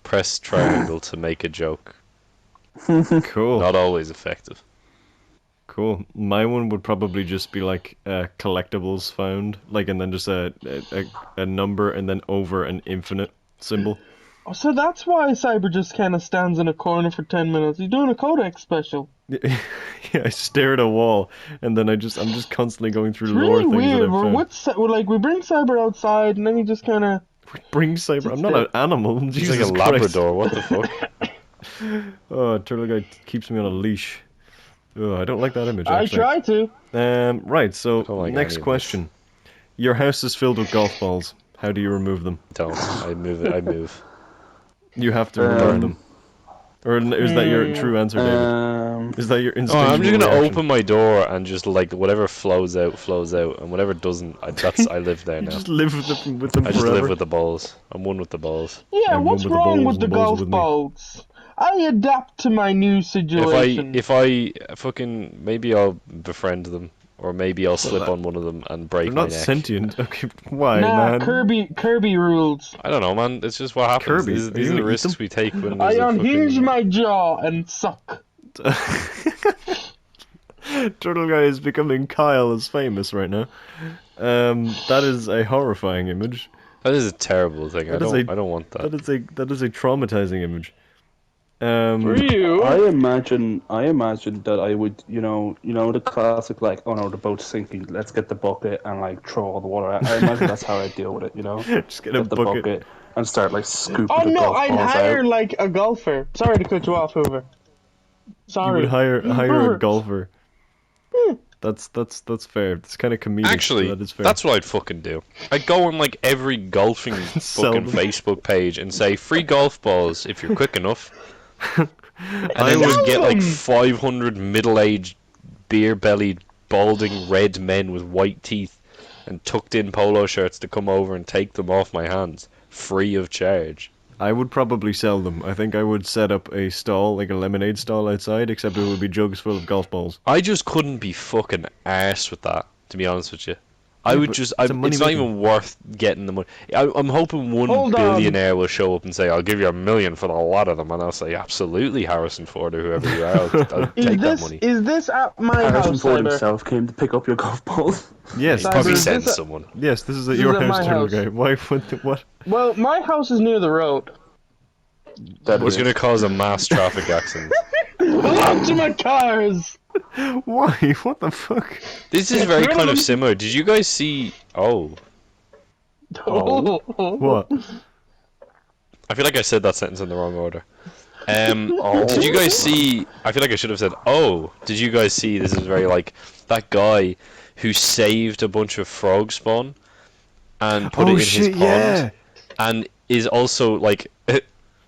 Press triangle to make a joke. Cool. Not always effective. Cool. My one would probably just be like collectibles found, like, and then just a number and then over an infinite symbol. So that's why Cyber just kind of stands in a corner for 10 minutes. He's doing a Codex special. Yeah, I stare at a wall, and then I'm just constantly going through It's lore really things that weird. I've found. We bring Cyber outside, and then he just kind of... Bring Cyber. I'm not an animal. He's Jesus like a Christ. Labrador, what the fuck? Oh, Turtle Guy keeps me on a leash. Oh, I don't like that image. I Actually. try to. Right. So Don't like next any of question. Your house is filled with golf balls. How do you remove them? Don't. I move. You have to remove them. Or is that your true answer, David? Is that your Oh, instinctual I'm just gonna reaction? open my door and just like whatever flows out, and whatever doesn't, I live there You now. just live with them I just forever. live with the balls. I'm one with the balls. Yeah, I'm what's one with the wrong balls with the and the balls golf with me. balls? I adapt to my new situation. If I fucking maybe I'll befriend them, or maybe I'll slip on one of them and break They're my not neck. sentient. Okay, why, Nah, man? Kirby rules. I don't know, man. It's just what happens. Kirby, These are are you the gonna eat risks them? we take when I there's a unhinge fucking... my jaw and suck. Turtle Guy is becoming Kyle as famous right now. That is a horrifying image. That is a terrible thing. I don't want that. That is a traumatizing image. For you? I imagine that I would, the classic, like, oh no, the boat's sinking, let's get the bucket and, like, throw all the water out. I imagine that's how I deal with it, Just get a the bucket. and start, like, scooping Oh the no, golf I'd balls hire out. like a golfer. Sorry to cut you off, Hoover. You Sorry. would hire Hoover. a golfer. That's fair. It's kind of comedic. Actually, but that is fair. that's what I'd fucking do. I'd go on like every golfing Sell fucking them. Facebook page and say free golf balls if you're quick enough. And I then would just get like them. 500 middle-aged, beer-bellied, balding red men with white teeth and tucked-in polo shirts to come over and take them off my hands, free of charge. I would probably sell them. I think I would set up a stall, like a lemonade stall outside, except it would be jugs full of golf balls. I just couldn't be fucking arsed with that, to be honest with you. I Yeah, would but just. it's a money It's not making. even worth getting the money. I'm hoping one Hold on. billionaire will show up and say, "I'll give you $1 million for the lot of them," and I'll say, "Absolutely, Harrison Ford or whoever you are, I'll Is take that this money." is this at my Harrison house, Ford Cyber? himself came to pick up your golf balls. Yes, He Cyber, probably is sends this a- someone. yes, this is at This your is at house, my turtle house. guy. Why? What? Well, my house is near the road. That Was is. going to cause a mass traffic accident. Lots of my cars. Why? What the fuck? This is Get very rid of kind of them. similar. Did you guys see? Oh, What? I feel like I said that sentence in the wrong order. Did you guys see? I feel like I should have said, "Oh, did you guys see?" This is very like that guy who saved a bunch of frog spawn and put it Oh in his shit! pond, Yeah. and is also like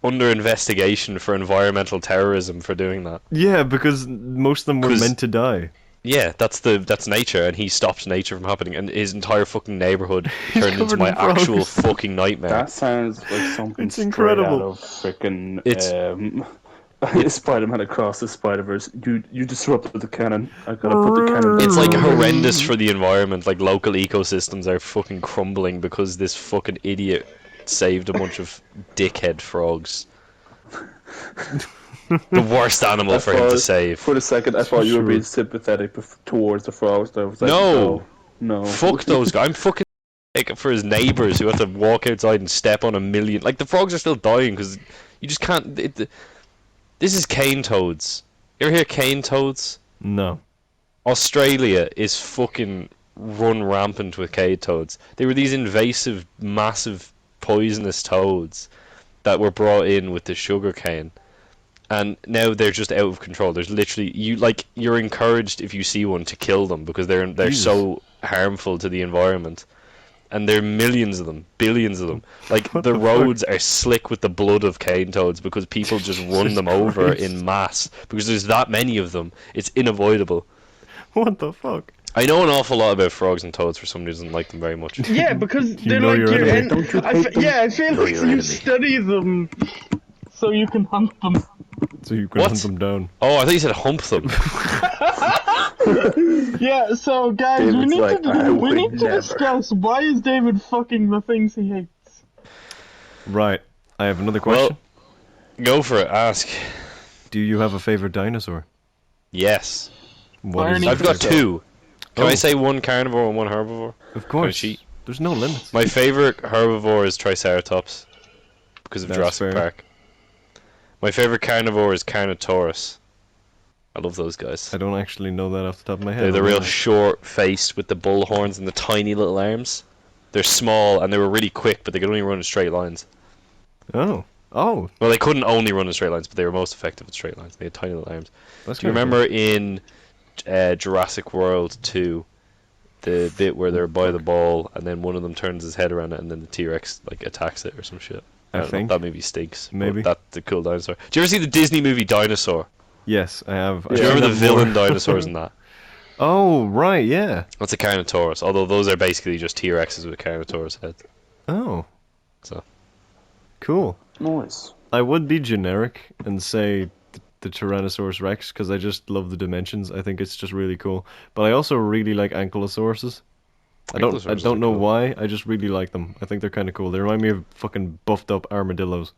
under investigation for environmental terrorism for doing that. Yeah, because most of them were 'Cause- meant to die. Yeah, that's nature, and he stopped nature from happening, and his entire fucking neighborhood He's turned into covered my in frogs. actual fucking nightmare. That sounds like something It's straight incredible. out of freaking Spider-Man Across the Spider-Verse. You disrupted the canon. I gotta put the canon. It's like back. horrendous for the environment. Like local ecosystems are fucking crumbling because this fucking idiot saved a bunch of dickhead frogs. The worst animal for him to save. For a second, I thought you were Sure. being sympathetic towards the frogs. I was like, No. no. Fuck those guys. I'm fucking sick for his neighbors who have to walk outside and step on 1 million. Like the frogs are still dying because you just can't. This is cane toads. You ever hear cane toads? No. Australia is fucking run rampant with cane toads. They were these invasive, massive, poisonous toads that were brought in with the sugar cane, and now they're just out of control. There's literally you're encouraged if you see one to kill them because they're Jesus. so harmful to the environment. And there are millions of them, billions of them. Like What the the fuck? roads are slick with the blood of cane toads because people just run Jesus them over Christ. in mass because there's that many of them. It's unavoidable. What the fuck? I know an awful lot about frogs and toads for somebody who doesn't like them very much. Yeah, because they're know like your your enemy. Don't you hate them? yeah, I feel Know like your you enemy. study them so you can hunt them. So you can What? hunt them down. Oh, I thought you said hump them. Yeah, so guys, David's like, I we would need to never. discuss why is David fucking the things he hates. Right. I have another question. Well, go for it. Ask. Do you have a favorite dinosaur? Yes. What is Barney. your I've got favorite? two. Can I Oh. say one carnivore and one herbivore? Of course. cheat? There's no limits. My favorite herbivore is Triceratops because of That's Jurassic fair. Park. My favorite carnivore is Carnotaurus. I love those guys. I don't actually know that off the top of my head. They're the I'll real be honest. short-faced with the bull horns and the tiny little arms. They're small and they were really quick, but they could only run in straight lines. Oh. Oh. Well, they couldn't only run in straight lines, but they were most effective in straight lines. They had tiny little arms. That's Do you kinda remember in Jurassic World 2, the bit where they're by the ball and then one of them turns his head around it and then the T-Rex like attacks it or some shit? I don't know, think. that maybe stinks. but Maybe. That's the cool dinosaur. Do you ever see the Disney movie Dinosaur? cool? Yes, I have. Do you remember the villain dinosaurs in that? Oh, right, yeah. That's a Carnotaurus, although those are basically just T-Rexes with Carnotaurus heads. Oh. So. Cool. Nice. I would be generic and say the Tyrannosaurus Rex because I just love the dimensions. I think it's just really cool. But I also really like Ankylosauruses. I Ankylosauruses don't are know cool. why. I just really like them. I think they're kind of cool. They remind me of fucking buffed up armadillos.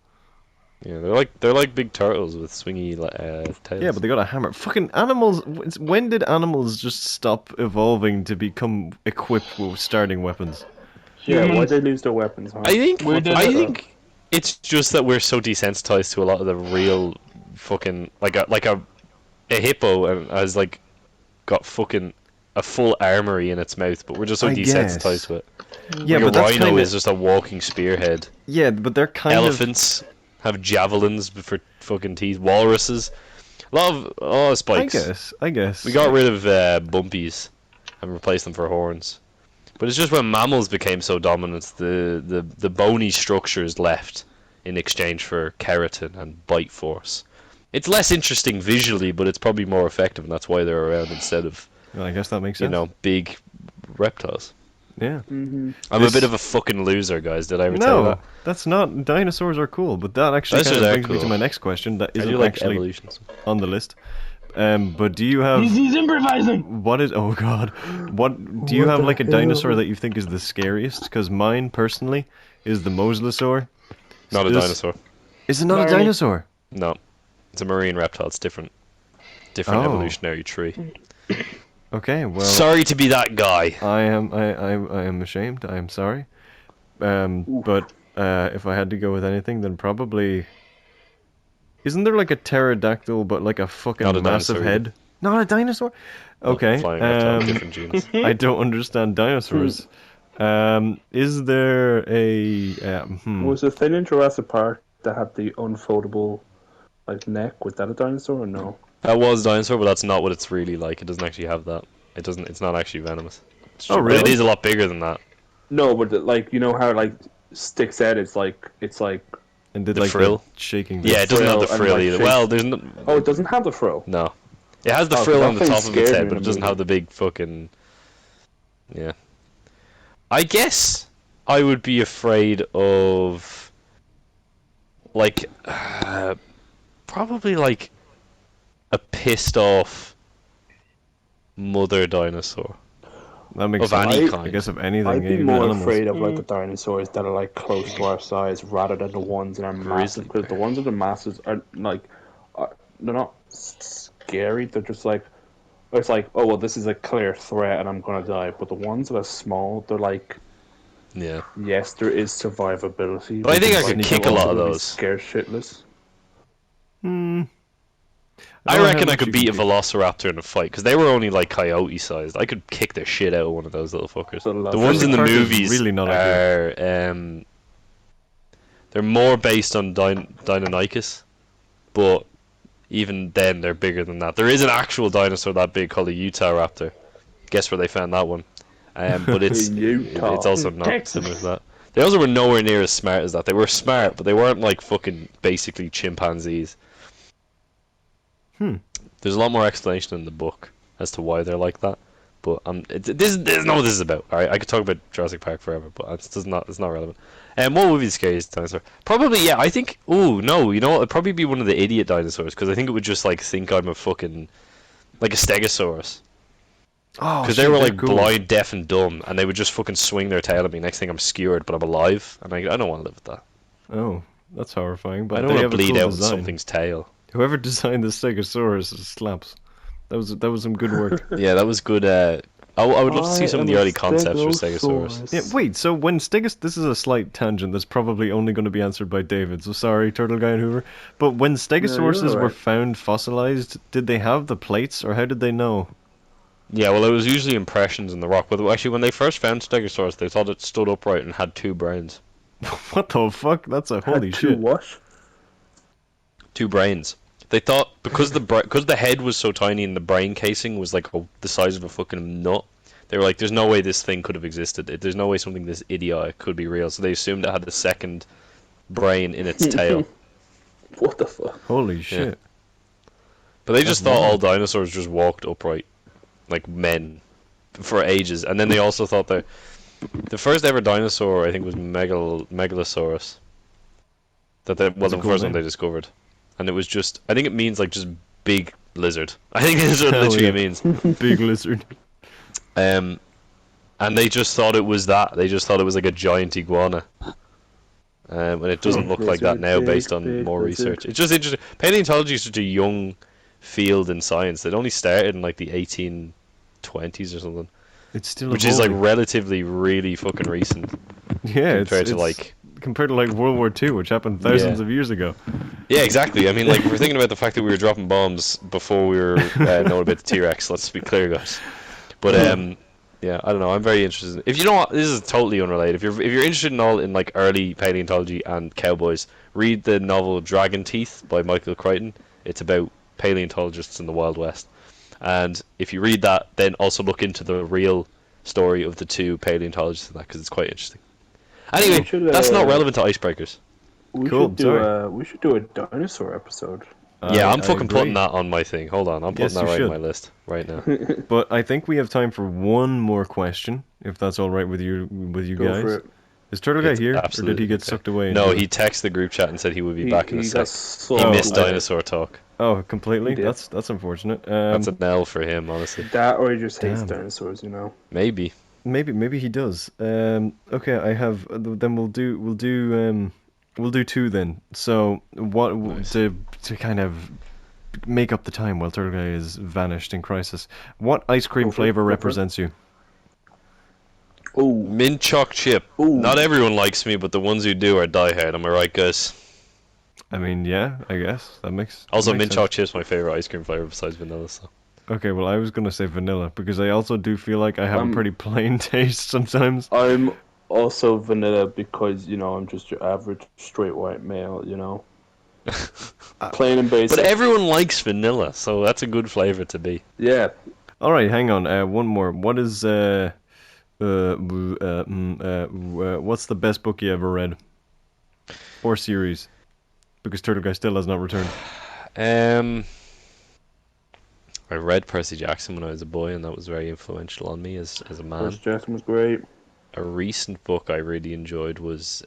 Yeah, they're like big turtles with swingy tails. Yeah, but they got a hammer. Fucking animals. When did animals just stop evolving to become equipped with starting weapons? Yeah, why'd Humans- they lose their weapons? Huh? I think Where did I it- think it's just that we're so desensitized to a lot of the real fucking like a hippo and has like got fucking a full armory in its mouth, but we're just so I desensitized guess. to it. Yeah, Like but a that's rhino kind is of just a walking spearhead. yeah, but they're kind Elephants have javelins for fucking teeth. Walruses, a lot of spikes. I guess. We got rid of bumpies and replaced them for horns. But it's just when mammals became so dominant, the bony structures left in exchange for keratin and bite force. It's less interesting visually, but it's probably more effective, and that's why they're around instead of, Well, I guess that makes sense. big reptiles. Yeah. Mm-hmm. I'm This- a bit of a fucking loser, guys. Did I ever tell you No, that? that's not. Dinosaurs are cool, but that actually kind Dinosaurs of are brings me to cool. my next question that I isn't do like actually evolution. on the list. But do you have... He's improvising. What is... Oh, God. What... Do you What have, the like, a dinosaur hell? that you think is the scariest? Because mine, personally, is the mosasaur. Not a This- dinosaur. Is it not a Barney. dinosaur? No, it's a marine reptile. It's different. Different Oh. evolutionary tree. Okay, well... Sorry to be that guy. I am ashamed. I am sorry. But if I had to go with anything, then probably... Isn't there like a pterodactyl, but like a fucking Not a massive dinosaur head? Not a dinosaur? Okay. Flying reptile, different genes. I don't understand dinosaurs. Is there a... Was the thing in Jurassic Park that had the unfoldable like neck? Was that a dinosaur or no? That was a dinosaur, but that's not what it's really like. It doesn't actually have that. It doesn't. It's not actually venomous. Oh, But really? it is a lot bigger than that. No, but like you know how like sticks out. It's like And did The like frill? the shaking... Yeah, it doesn't have the frill and, frill like, either. shapes. Well, there's no. oh, it doesn't have the frill. No, it has the Oh, frill that on the thing top of its scared me head, in but the it doesn't movie. have the big fucking. Yeah. I guess I would be afraid of. Like, probably like a pissed off mother dinosaur. That makes Of sense. any I kind. guess of anything. I'd be even more animals. afraid of like the dinosaurs that are like close to our size rather than the ones that are massive. Because the ones that are massive are like, they're not scary. They're just like, it's like, oh well, this is a clear threat and I'm gonna die. But the ones that are small, they're like, Yeah. yes, there is survivability. But I think I could like, kick the a ones lot of that would be those. Scared shitless. I don't know how reckon I much could you beat a can do. velociraptor in a fight because they were only like coyote sized. I could kick the shit out of one of those little fuckers. The The ones in the Velociraptor is movies really not are they're more based on Deinonychus, but even then they're bigger than that. There is an actual dinosaur that big called a Utah raptor. Guess where they found that one? But it's Utah. it's also not Texas. similar to that. They also were nowhere near as smart as that. They were smart, but they weren't like fucking basically chimpanzees. There's a lot more explanation in the book as to why they're like that, but this is not what this is about. All right, I could talk about Jurassic Park forever, but it's not relevant. And what would be the scariest dinosaur? Probably, yeah. I think. Oh no, you know what? It'd probably be one of the idiot dinosaurs because I think it would just like think I'm a fucking like a Stegosaurus Oh, because shit, they were they're like cool. blind, deaf, and dumb, and they would just fucking swing their tail at me. Next thing I'm skewered, but I'm alive, and I don't want to live with that. Oh, that's horrifying. But I don't they want have to a bleed cool out with design. something's tail. Whoever designed the Stegosaurus slaps. That was some good work. Yeah, that was good. I would love to see some of the early concepts for Stegosaurus. Stegosaurus. Yeah, wait, so when this is a slight tangent that's probably only going to be answered by David, so sorry, Turtle Guy and Hoover. But when Stegosauruses you're were right. found fossilized, did they have the plates, or how did they know? Yeah, well, it was usually impressions in the rock. But actually, when they first found Stegosaurus, they thought it stood upright and had two brains. What the fuck? That's a holy Had two shit. what? Two brains. They thought because the head was so tiny and the brain casing was like the size of a fucking nut. They were like, "There's no way this thing could have existed. There's no way something this idiotic could be real." So they assumed it had the second brain in its tail. What the fuck? Holy shit. But they just That's thought all wild. dinosaurs just walked upright, like men, for ages. And then they also thought that the first ever dinosaur, I think, was Megalosaurus. That wasn't the cool first one name. they discovered, and it was just, I think it means like just big lizard. I think that's what it Hell literally yeah. means. Big lizard. And they just thought it was that. They just thought it was like a giant iguana. And it doesn't look like that Lizard, now big, based on big more lizard. research. It's just interesting. Paleontology is such a young field in science. It only started in like the 1820s or something, It's still which is like evolving. relatively really fucking recent Yeah, compared to like. compared to like World War II, which happened thousands of years ago. Yeah, exactly. I mean, like, if we're thinking about the fact that we were dropping bombs before we were knowing about the T-Rex. Let's be clear, guys. But yeah, I don't know. I'm very interested. If you know what, this is totally unrelated. If you're interested in all in like early paleontology and cowboys, read the novel Dragon Teeth by Michael Crichton. It's about paleontologists in the Wild West. And if you read that, then also look into the real story of the two paleontologists in that because it's quite interesting. Anyway, We should, that's not relevant to Icebreakers. Cool, We should do a dinosaur episode. Yeah, I'm I fucking agree. putting that on my thing. Hold on, I'm putting Yes, that you right on should. my list right now. But I think we have time for one more question, if that's all right with you Go guys. for it. Is Turtle Guy It's here, or did absolutely he get okay. sucked away? No, into he it? texted the group chat and said he would be back in a He sec. got so He Oh, missed I- dinosaur talk. Oh, completely. He did. That's unfortunate. That's an L for him, honestly. That or he just hates Damn. dinosaurs, you know. Maybe. Maybe he does. Okay, I have. Then we'll do two then. So what Nice. to kind of make up the time while Turtle Guy is vanished in crisis. What ice cream Go for it, flavor go for it. represents you? Oh, Mint choc chip. Ooh. Not everyone likes me, but the ones who do are diehard. Am I right, guys? I mean, yeah, I guess that makes. Also, makes mint sense. choc chip's my favorite ice cream flavor besides vanilla. So. Okay, well, I was gonna say vanilla because I also do feel like I have a pretty plain taste sometimes. I'm also vanilla because, you know, I'm just your average straight white male, you know. Plain and basic. But everyone likes vanilla, so that's a good flavor to be. Yeah. All right, hang on. One more. What is what's the best book you ever read or series? Because Turtle Guy still has not returned. I read Percy Jackson when I was a boy, and that was very influential on me as a man. Percy Jackson was great. A recent book I really enjoyed was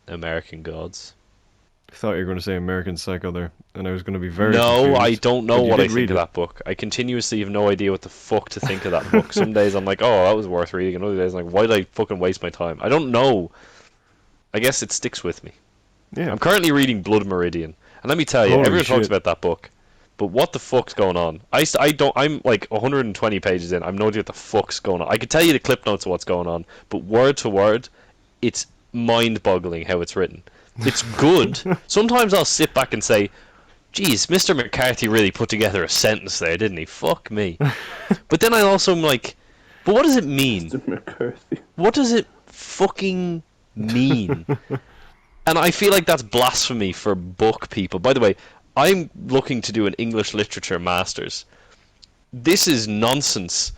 American Gods. I thought you were going to say American Psycho there, and I was going to be very No, confused. I don't know But you what I did think read of it. that book. I continuously have no idea what the fuck to think of that book. Some days I'm like, oh, that was worth reading, and other days I'm like, why did I fucking waste my time? I don't know. I guess it sticks with me. Yeah. I'm currently reading Blood Meridian, and let me tell you, Holy everyone talks shit. about that book, but what the fuck's going on? I'm like 120 pages in. I'm no idea what the fuck's going on. I could tell you the clip notes of what's going on, but word to word, it's mind-boggling how it's written. It's good. Sometimes I'll sit back and say, geez, Mr. McCarthy really put together a sentence there, didn't he? Fuck me. But then I also am like, but what does it mean? Mr. McCarthy. What does it fucking mean? And I feel like that's blasphemy for book people. By the way, I'm looking to do an English literature master's. This is nonsense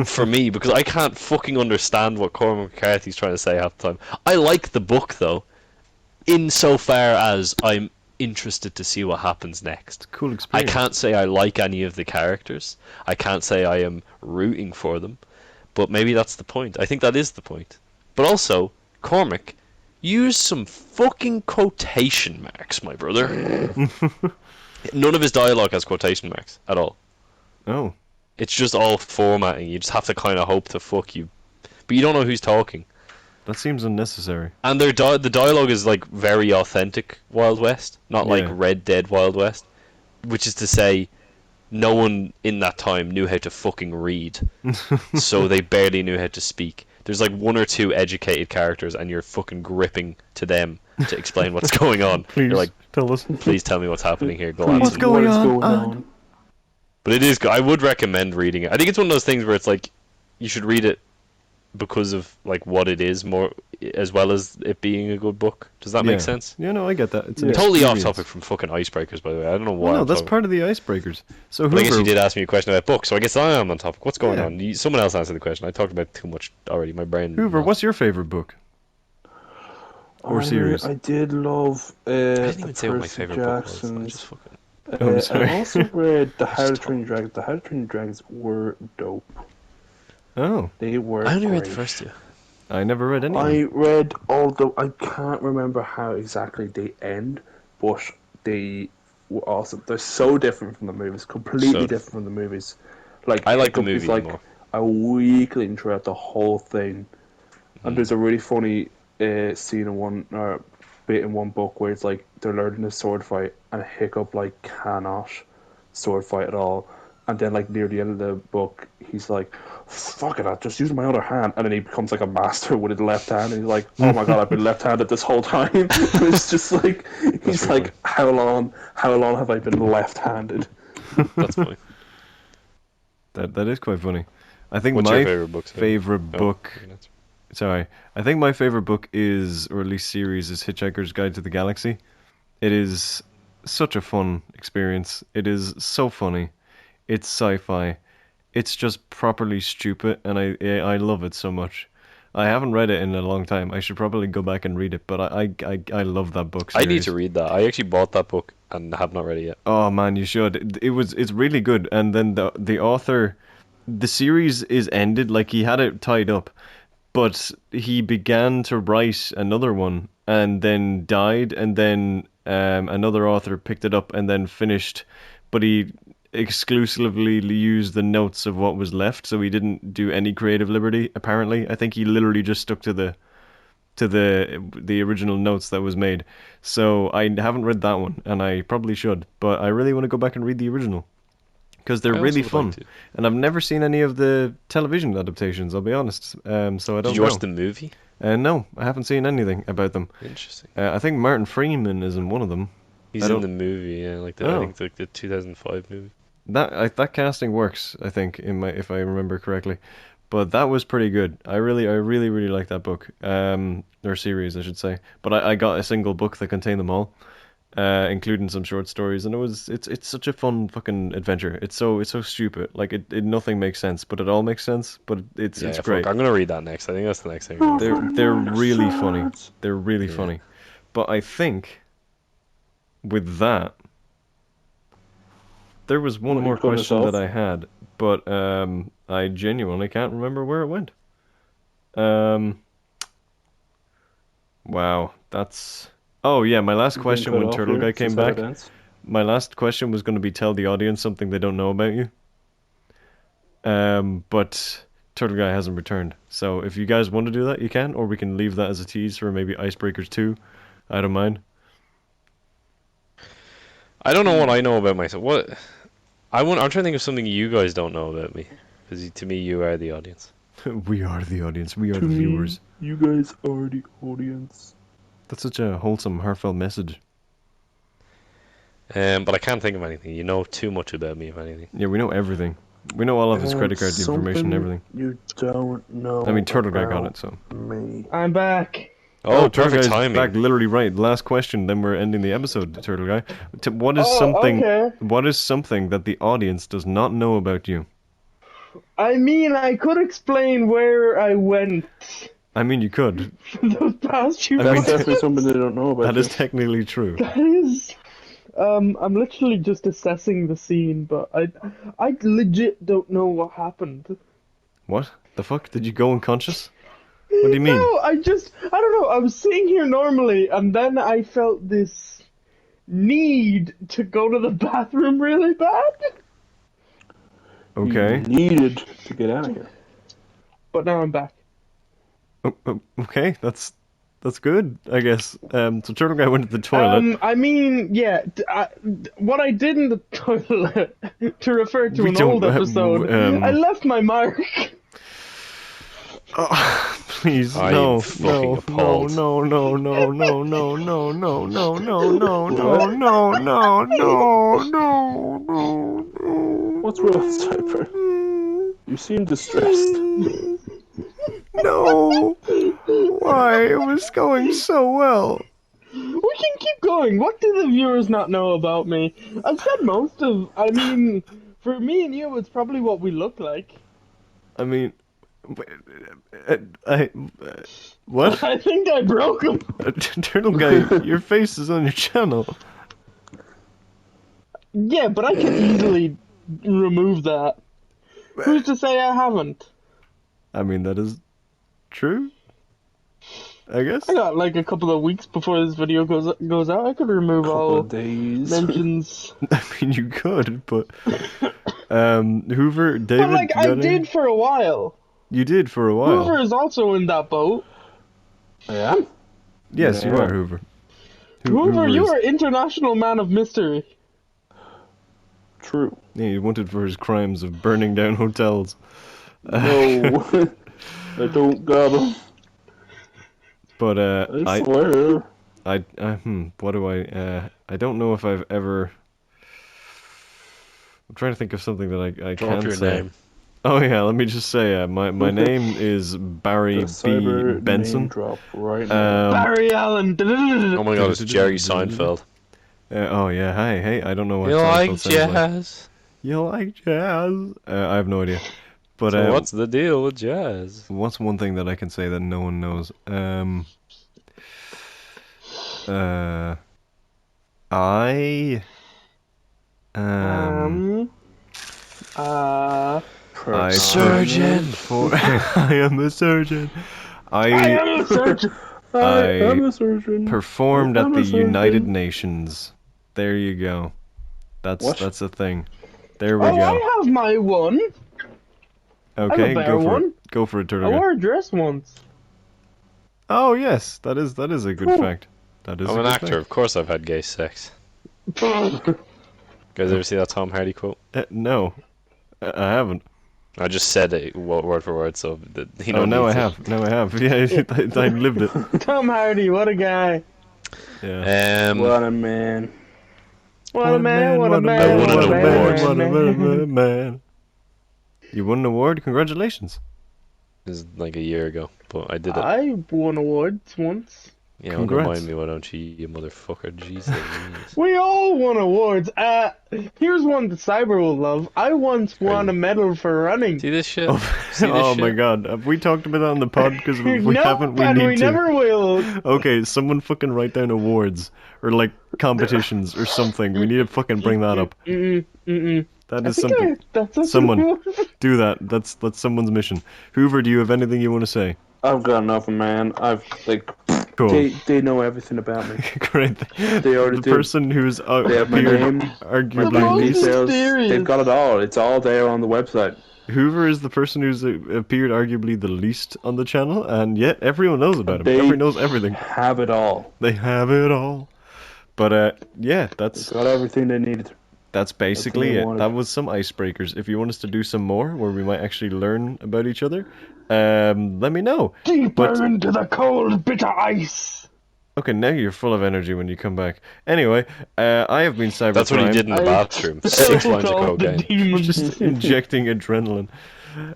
for me because I can't fucking understand what Cormac McCarthy's trying to say half the time. I like the book though, insofar as I'm interested to see what happens next. Cool I experience. can't say I like any of the characters. I can't say I am rooting for them. But maybe that's the point. I think that is the point. But also, Cormac, use some fucking quotation marks, my brother. None of his dialogue has quotation marks at all. Oh. It's just all formatting. You just have to kind of hope to fuck you. But you don't know who's talking. That seems unnecessary. And the dialogue is like very authentic Wild West, not like Yeah. Red Dead Wild West, which is to say, no one in that time knew how to fucking read, so they barely knew how to speak. There's like one or two educated characters, and you're fucking gripping to them to explain what's going on. Please You're like, tell us. please tell me what's happening here. Go on. What's to me." going What is on? going on? But it is. I would recommend reading it. I think it's one of those things where it's like you should read it because of like what it is more, as well as it being a good book. Does that make Yeah. sense? Yeah, no, I get that. It's an Totally off experience. topic from fucking Icebreakers, by the way. I don't know why. Well, no, I'm that's talking- part of the icebreakers. So But I guess you Hoover, did ask me a question about books, so I guess I am on topic. What's going Yeah. on? Someone else answered the question. I talked about too much already. My brain. Hoover, what's your favorite book? Or series? I did love I didn't even the say what my Percy favorite book was. I Jacksons. just fucking. Oh, I'm sorry. I also read The How to Just Train Your Dragon. The How to Train Your Dragons were dope. Oh, They were I only read the great. first two. I never read any. of I them. read all the. I can't remember how exactly they end, but they were awesome. They're so different from the movies, completely So- different from the movies. Like I like the Hiccup is movies like more. a weakling throughout the whole thing, and there's a really funny scene in one or bit in one book where it's like they're learning a sword fight, and Hiccup like cannot sword fight at all. And then, like, near the end of the book, he's like, fuck it, I'll just use my other hand. And then he becomes, like, a master with his left hand. And he's like, oh my god, I've been left-handed this whole time. And it's just like, he's really like, how long have I been left-handed? That's funny. That is quite funny. I think What's my your favorite book? Sam? favorite Oh, book. you can answer. Sorry, I think my favorite book is, or at least series, is Hitchhiker's Guide to the Galaxy. It is such a fun experience. It is so funny. It's sci-fi. It's just properly stupid, and I love it so much. I haven't read it in a long time. I should probably go back and read it, but I love that book I series. need to read that. I actually bought that book and have not read it yet. Oh man, you should. It's really good. And then the author, the series is ended, like he had it tied up, but he began to write another one and then died, and then Another author picked it up and then finished, but he exclusively used the notes of what was left, so he didn't do any creative liberty. Apparently, I think he literally just stuck to the original notes that was made. So I haven't read that one, and I probably should, but I really want to go back and read the original because they're I also really would fun. like to. And I've never seen any of the television adaptations. I'll be honest. So I don't Did you know. watch the movie? No, I haven't seen anything about them. Interesting. I think Martin Freeman is in one of them. He's I in don't- the movie, yeah, like Oh. I think like the 2005 movie. That casting works, I think, if I remember correctly. But that was pretty good. I really like that book, or series, I should say. But I got a single book that contained them all, including some short stories, and it's such a fun fucking adventure. It's so stupid. Like it nothing makes sense, but it all makes sense. But it's Fuck, great. I'm gonna read that next. I think that's the next thing. I'm gonna read. They're really funny. They're really Yeah. funny. But I think with that, there was one What, more you cut us question off? that I had, but I genuinely can't remember where it went. Wow, that's. Oh yeah, my last question when Turtle Guy came back. My last question was going to be tell the audience something they don't know about you. But Turtle Guy hasn't returned. So if you guys want to do that, you can, or we can leave that as a tease for maybe Icebreakers 2. I don't mind. I don't know what I know about myself. What I'm trying to think of something you guys don't know about me, because to me you are the audience. We are the audience. We are the viewers. You guys are the audience. That's such a wholesome, heartfelt message. But I can't think of anything. You know too much about me, if anything. Yeah, we know everything. We know all of his credit card information and everything. You don't know. I mean, Turtle Guy got it, so. Me. I'm back. Oh, Turtle perfect Guy's timing. back literally right. Last question, then we're ending the episode, Turtle Guy. What is Oh, something? okay. What is something that the audience does not know about you? I mean, I could explain where I went I mean, you could. those past few I mean, That's definitely something they don't know about. That is you. technically true. That is, I'm literally just assessing the scene, but I legit don't know what happened. What the fuck? Did you go unconscious? What do you mean? No, I don't know. I was sitting here normally, and then I felt this need to go to the bathroom really bad. Okay. You needed to get out of here. But now I'm back. Okay, that's good, I guess. So Turtle Guy went to the toilet. I mean, yeah. What I did in the toilet, to refer to We an don't, old episode, I left my mark. Oh, please, I am no, fucking no, appalled. no, no, no, no, no, no, no, no, no, no, no, no, no, no, no, no. What's wrong, Cypher? You seem distressed. No. Why? It was going so well. We can keep going. What do the viewers not know about me? I've said most of. I mean, for me and you, it's probably what we look like. I mean, what? I think I broke him. Turtle Guy, your face is on your channel. Yeah, but I can easily remove that. Who's to say I haven't? I mean, that is true. I guess. I got like a couple of weeks before this video goes out. I could remove Couple all of days. mentions. I mean, you could, but Whoover, David. But like, you I got any? did for a while. You did for a while. Hoover is also in that boat. I am. Yes, you Yeah. are Hoover. Hoover, is- you are international man of mystery. True. Yeah, he wanted for his crimes of burning down hotels. No, I don't got him. But I swear. what do I don't know if I've ever. I'm trying to think of something that I Drop can your say. name. Oh yeah, let me just say my name is Barry The cyber B. Benson. name drop right now. Barry Allen. Oh my god, it's Jerry Seinfeld. Oh yeah, hi, hey, I don't know what You Seinfeld like sounds like. jazz? You like jazz? I have no idea. But So what's the deal with jazz? what's one thing that I can say that no one knows? I Surgeon. I am a surgeon. I am a surgeon. I am I a surgeon. performed I'm at a the United surgeon. Nations. There you go. What? That's a thing. There we Oh, go. I have my one. Okay, I'm a better go for one. it. Go for it, I Turtle Guy. wore a dress once. Oh yes, that is a good Cool. fact. That is I'm a an good actor. fact. Of course, I've had gay sex. Guys, ever see that Tom Hardy quote? No, I haven't. I just said it word for word, so that he Oh, don't now need I to. have. Now I have. Yeah, I lived it. Tom Hardy, what a guy. Yeah. What a man. What a man, what a what a man, man, won what an a what a man, award. man, what a man. man. You won an award. Congratulations. It was like a year ago, but I did it. I won awards once. Yeah, don't Congrats. mind me, why don't you motherfucker? Jesus. We all won awards. Here's one that Cyber will love. I once won Crazy. a medal for running. See this shit? Oh, See this oh shit? my god. Have we talked about that on the pod? Because if we Nope, haven't, we and need we to. never will. Okay, someone fucking write down awards. Or like competitions or something. We need to fucking bring that up. That I is think something. that's what Someone. it was. Do that. That's someone's mission. Hoover, do you have anything you want to say? I've got nothing, man. I've like Cool. they know everything about me. Great. They already The do. person who's They have my appeared name, my arguably The bank most least. details. mysterious. They've got it all. It's all there on the website. Hoover is the person who's appeared arguably the least on the channel, and yet everyone knows about him. They Everyone knows everything. have it all. They have it all. But yeah, that's Got everything they needed. basically I it. wanted. That was some icebreakers. If you want us to do some more, where we might actually learn about each other, let me know. Deeper But- into the cold, bitter ice. Okay, now you're full of energy when you come back. Anyway, I have been Cyber That's what he Prime. did in the I- bathroom. 6 lines of All the cocaine. demons. Just injecting adrenaline.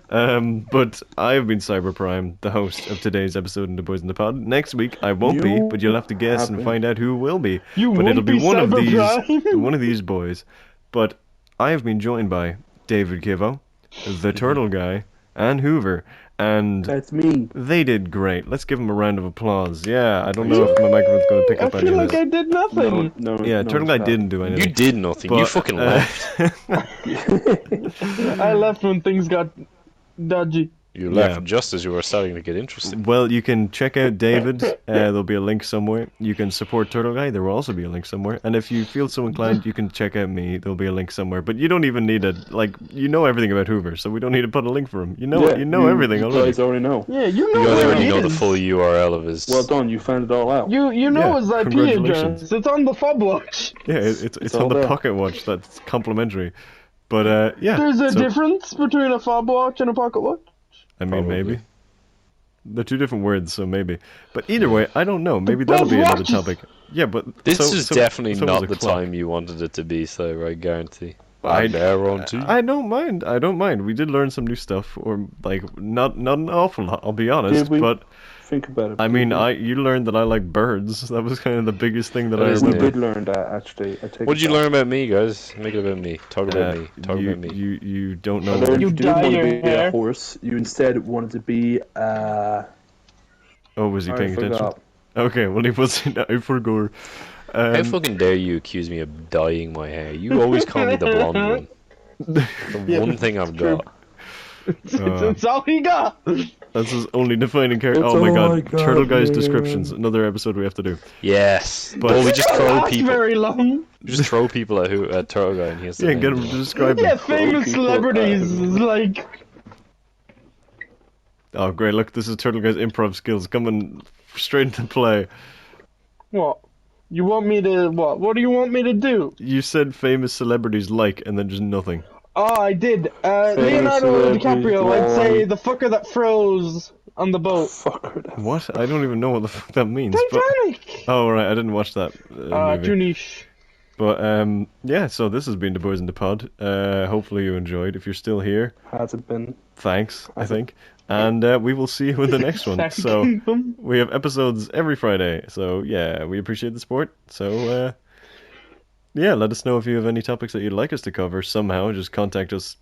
But I have been Cyber Prime, the host of today's episode in The Boys in the Pod. Next week I won't be, You but you'll have to guess have and been. find out who will be. You But won't it'll be be one of Cyber these, Prime. one of these boys. But I have been joined by David Kivo, the Turtle Guy, and Hoover, and That's me. they did great. Let's give them a round of applause. Yeah, I don't know if my microphone's going to pick I up any feel of like this. I did nothing. No. Yeah, no, Turtle Guy stop. didn't do You anything. did nothing. You But, fucking left. I left when things got dodgy. You left Yeah. just as you were starting to get interested. Well, you can check out David. There'll be a link somewhere. You can support Turtle Guy. There will also be a link somewhere. And if you feel so inclined, you can check out me. There'll be a link somewhere. But you don't even need you know everything about Hoover, so we don't need to put a link for him. You know, Yeah, you know everything you already. guys already know. Yeah, you know You guys where already it know the is. full URL of his. Well done. You found it all out. You know Yeah, his IP congratulations. address. It's on the fob watch. Yeah, it's all on the there. pocket watch. That's complimentary. But yeah. There's a so, difference between a fob watch and a pocket watch. I mean, Probably. maybe. They're two different words, so maybe. But either way, I don't know. Maybe that'll be another watches. topic. Yeah, but This so- is so- definitely so was not a the clock. time you wanted it to be, so I guarantee. I- guarantee. I don't mind. I don't mind. We did learn some new stuff, or like not an awful lot. I'll be honest, Did we? but Think about it. I mean, you learned that I like birds. That was kind of the biggest thing that That I is We remember. did learn that actually. I take What did it you back. learn about me, guys? Make it about me. Talk about me. Talk you, about me. you don't I know. learned You you didn't dye want your to be hair. a horse. You instead wanted to be. Oh, was he I paying attention? forgot. Okay, well he wasn't. I forgot. How fucking dare you accuse me of dyeing my hair? You always call me the blonde one. The Yeah, one thing I've true. got. That's all he got. That's his only defining character. That's Oh my all god, I got, Turtle Guy's man. descriptions. Another episode we have to do. Yes. But- But we just throw That's people. very long. We just throw people at Turtle Guy and he has to Yeah, name get him them. to describe Yeah, him. famous people, celebrities like. Oh great! Look, this is Turtle Guy's improv skills coming straight into play. What? You want me to what? What do you want me to do? You said famous celebrities like, and then just nothing. Oh, I did. Leonardo DiCaprio. I'd say the fucker that froze on the boat. Fucker. What? I don't even know what the fuck that means. But... Titanic. Oh right, I didn't watch that movie. Too niche. But yeah. So this has been the Boys in the Pod. Hopefully you enjoyed. If you're still here, Hasn't been. thanks. I think, and we will see you in the next one. So we have episodes every Friday. So yeah, we appreciate the support. So yeah, let us know if you have any topics that you'd like us to cover somehow. Just contact us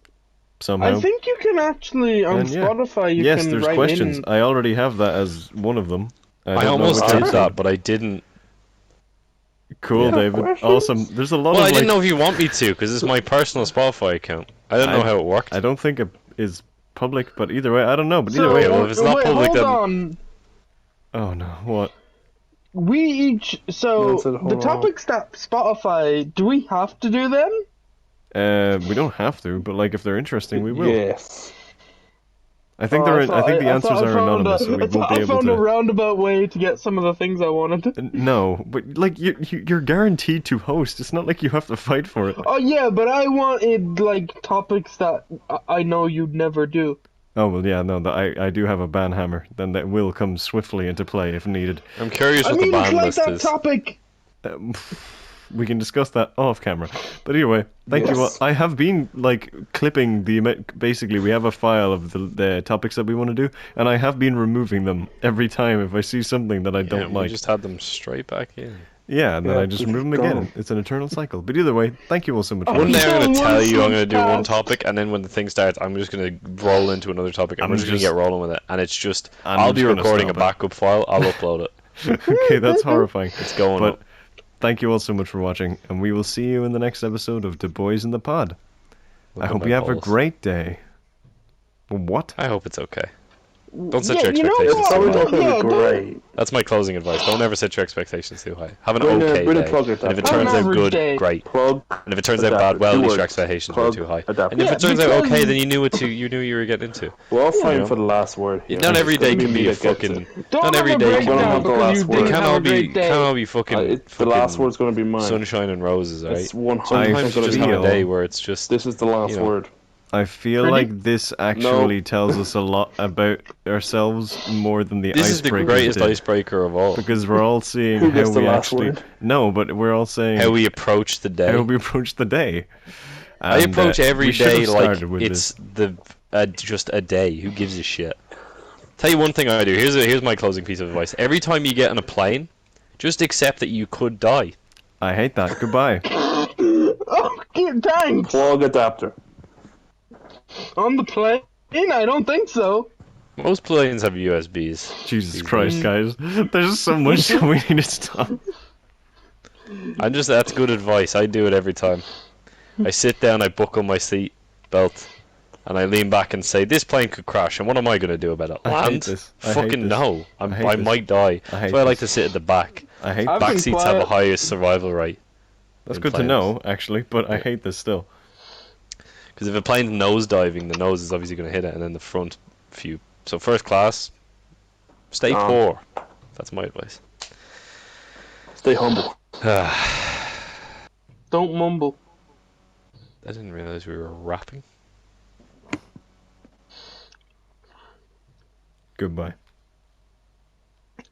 somehow. I think you can actually on And, yeah. Spotify. You Yes, can there's write questions. in. I already have that as one of them. I don't know almost which did episode. that, but I didn't. Cool, Yeah, David. questions? Awesome. There's a lot Well, of I like. didn't know if you want me to, because it's my personal Spotify account. I don't know I- how it worked. I don't think it is public, but either way, I don't know. But So, either way, well, if it's not wait, public, hold then- on. oh no, what? we each. So Man said, the "Hold on." topics that Spotify, do we have to do them? We don't have to, but like if they're interesting, we will. Yes. I think Oh, I think the answers are anonymous, so we won't be I able found a to. roundabout way to get some of the things I wanted. No, but like you're guaranteed to host. It's not like you have to fight for it. Oh yeah, but I wanted like topics that I know you'd never do. Oh well, yeah, no, I do have a ban hammer. Then that will come swiftly into play if needed. I'm curious I what mean, the it's ban like list that is. topic. Um, we can discuss that off camera. But anyway, thank you all. Yes. I have been like clipping basically we have a file of the topics that we want to do, and I have been removing them every time if I see something that I Yeah, don't we like. just had them straight back in. Yeah, and then Yeah, I just just remove them gone. again. It's an eternal cycle. But either way, thank you all so much for Oh, One watching. day I'm going to One tell you I'm going to do one podcast. topic, and then when the thing starts, I'm just going to roll into another topic, and I'm we're just going to just- get rolling with it. And it's just, I'm I'll be just gonna recording a stop it. backup file, I'll upload it. Okay, that's horrifying. It's going But up. thank you all so much for watching, and we will see you in the next episode of The Boys in the Pod. Look I at hope my you have a balls. great day. What? I hope it's okay. Don't set Yeah, your you know expectations what? too Probably high. not going to Yeah, be don't- great. That's my closing advice. Don't ever set your expectations too high. Have an Bring a okay bit of day. plug And if it adapter. turns Have an out average good, day. great. Plug. And if it turns out adapter. bad, well, at Two least your words. expectations were Plug too high. adapter. And if Yeah, it turns out because- okay, then you knew you knew you were getting into. We're all fighting know. for the last word here. Not every It's gonna day can me be a that gets fucking. it. Don't Not have every a day We're can gonna breakdown have the because last you word. They didn't can't have all a be. great day. Can't all be fucking. The last fucking word's going to be mine. sunshine and roses, right? It's 100% Sometimes going you to just be have a feel- day where it's just. This is the last you know. word. I feel Ready? like this actually tells us a lot about ourselves more than the This is the icebreakers greatest did. icebreaker of all. Because we're all seeing Who how gets the we last actually... word? No, but we're all saying How we approach the day. how we approach the day. I And, approach every we should have day like started with it's this. just a day. Who gives a shit? Tell you one thing I do. Here's my closing piece of advice. Every time you get on a plane, just accept that you could die. I hate that. Goodbye. Okay, thanks. Plug adapter. On the plane? I don't think so. Most planes have USBs. Jesus These Christ, guys. There's so much that we need to stop. That's good advice. I do it every time. I sit down, I buckle my seat belt, and I lean back and say, "This plane could crash, and what am I going to do about it? I hate Land? this. I hate Fucking this. no. I hate I this. might die. I hate That's why I like to this. sit at the back. I hate I've this. Back been seats have a quiet. highest survival rate. That's in good to planes. know, actually, but I hate this still. Because if a plane's nose diving, the nose is obviously going to hit it, and then the front few. So first class, stay poor. That's my advice. Stay humble. Don't mumble. I didn't realize we were rapping. Goodbye.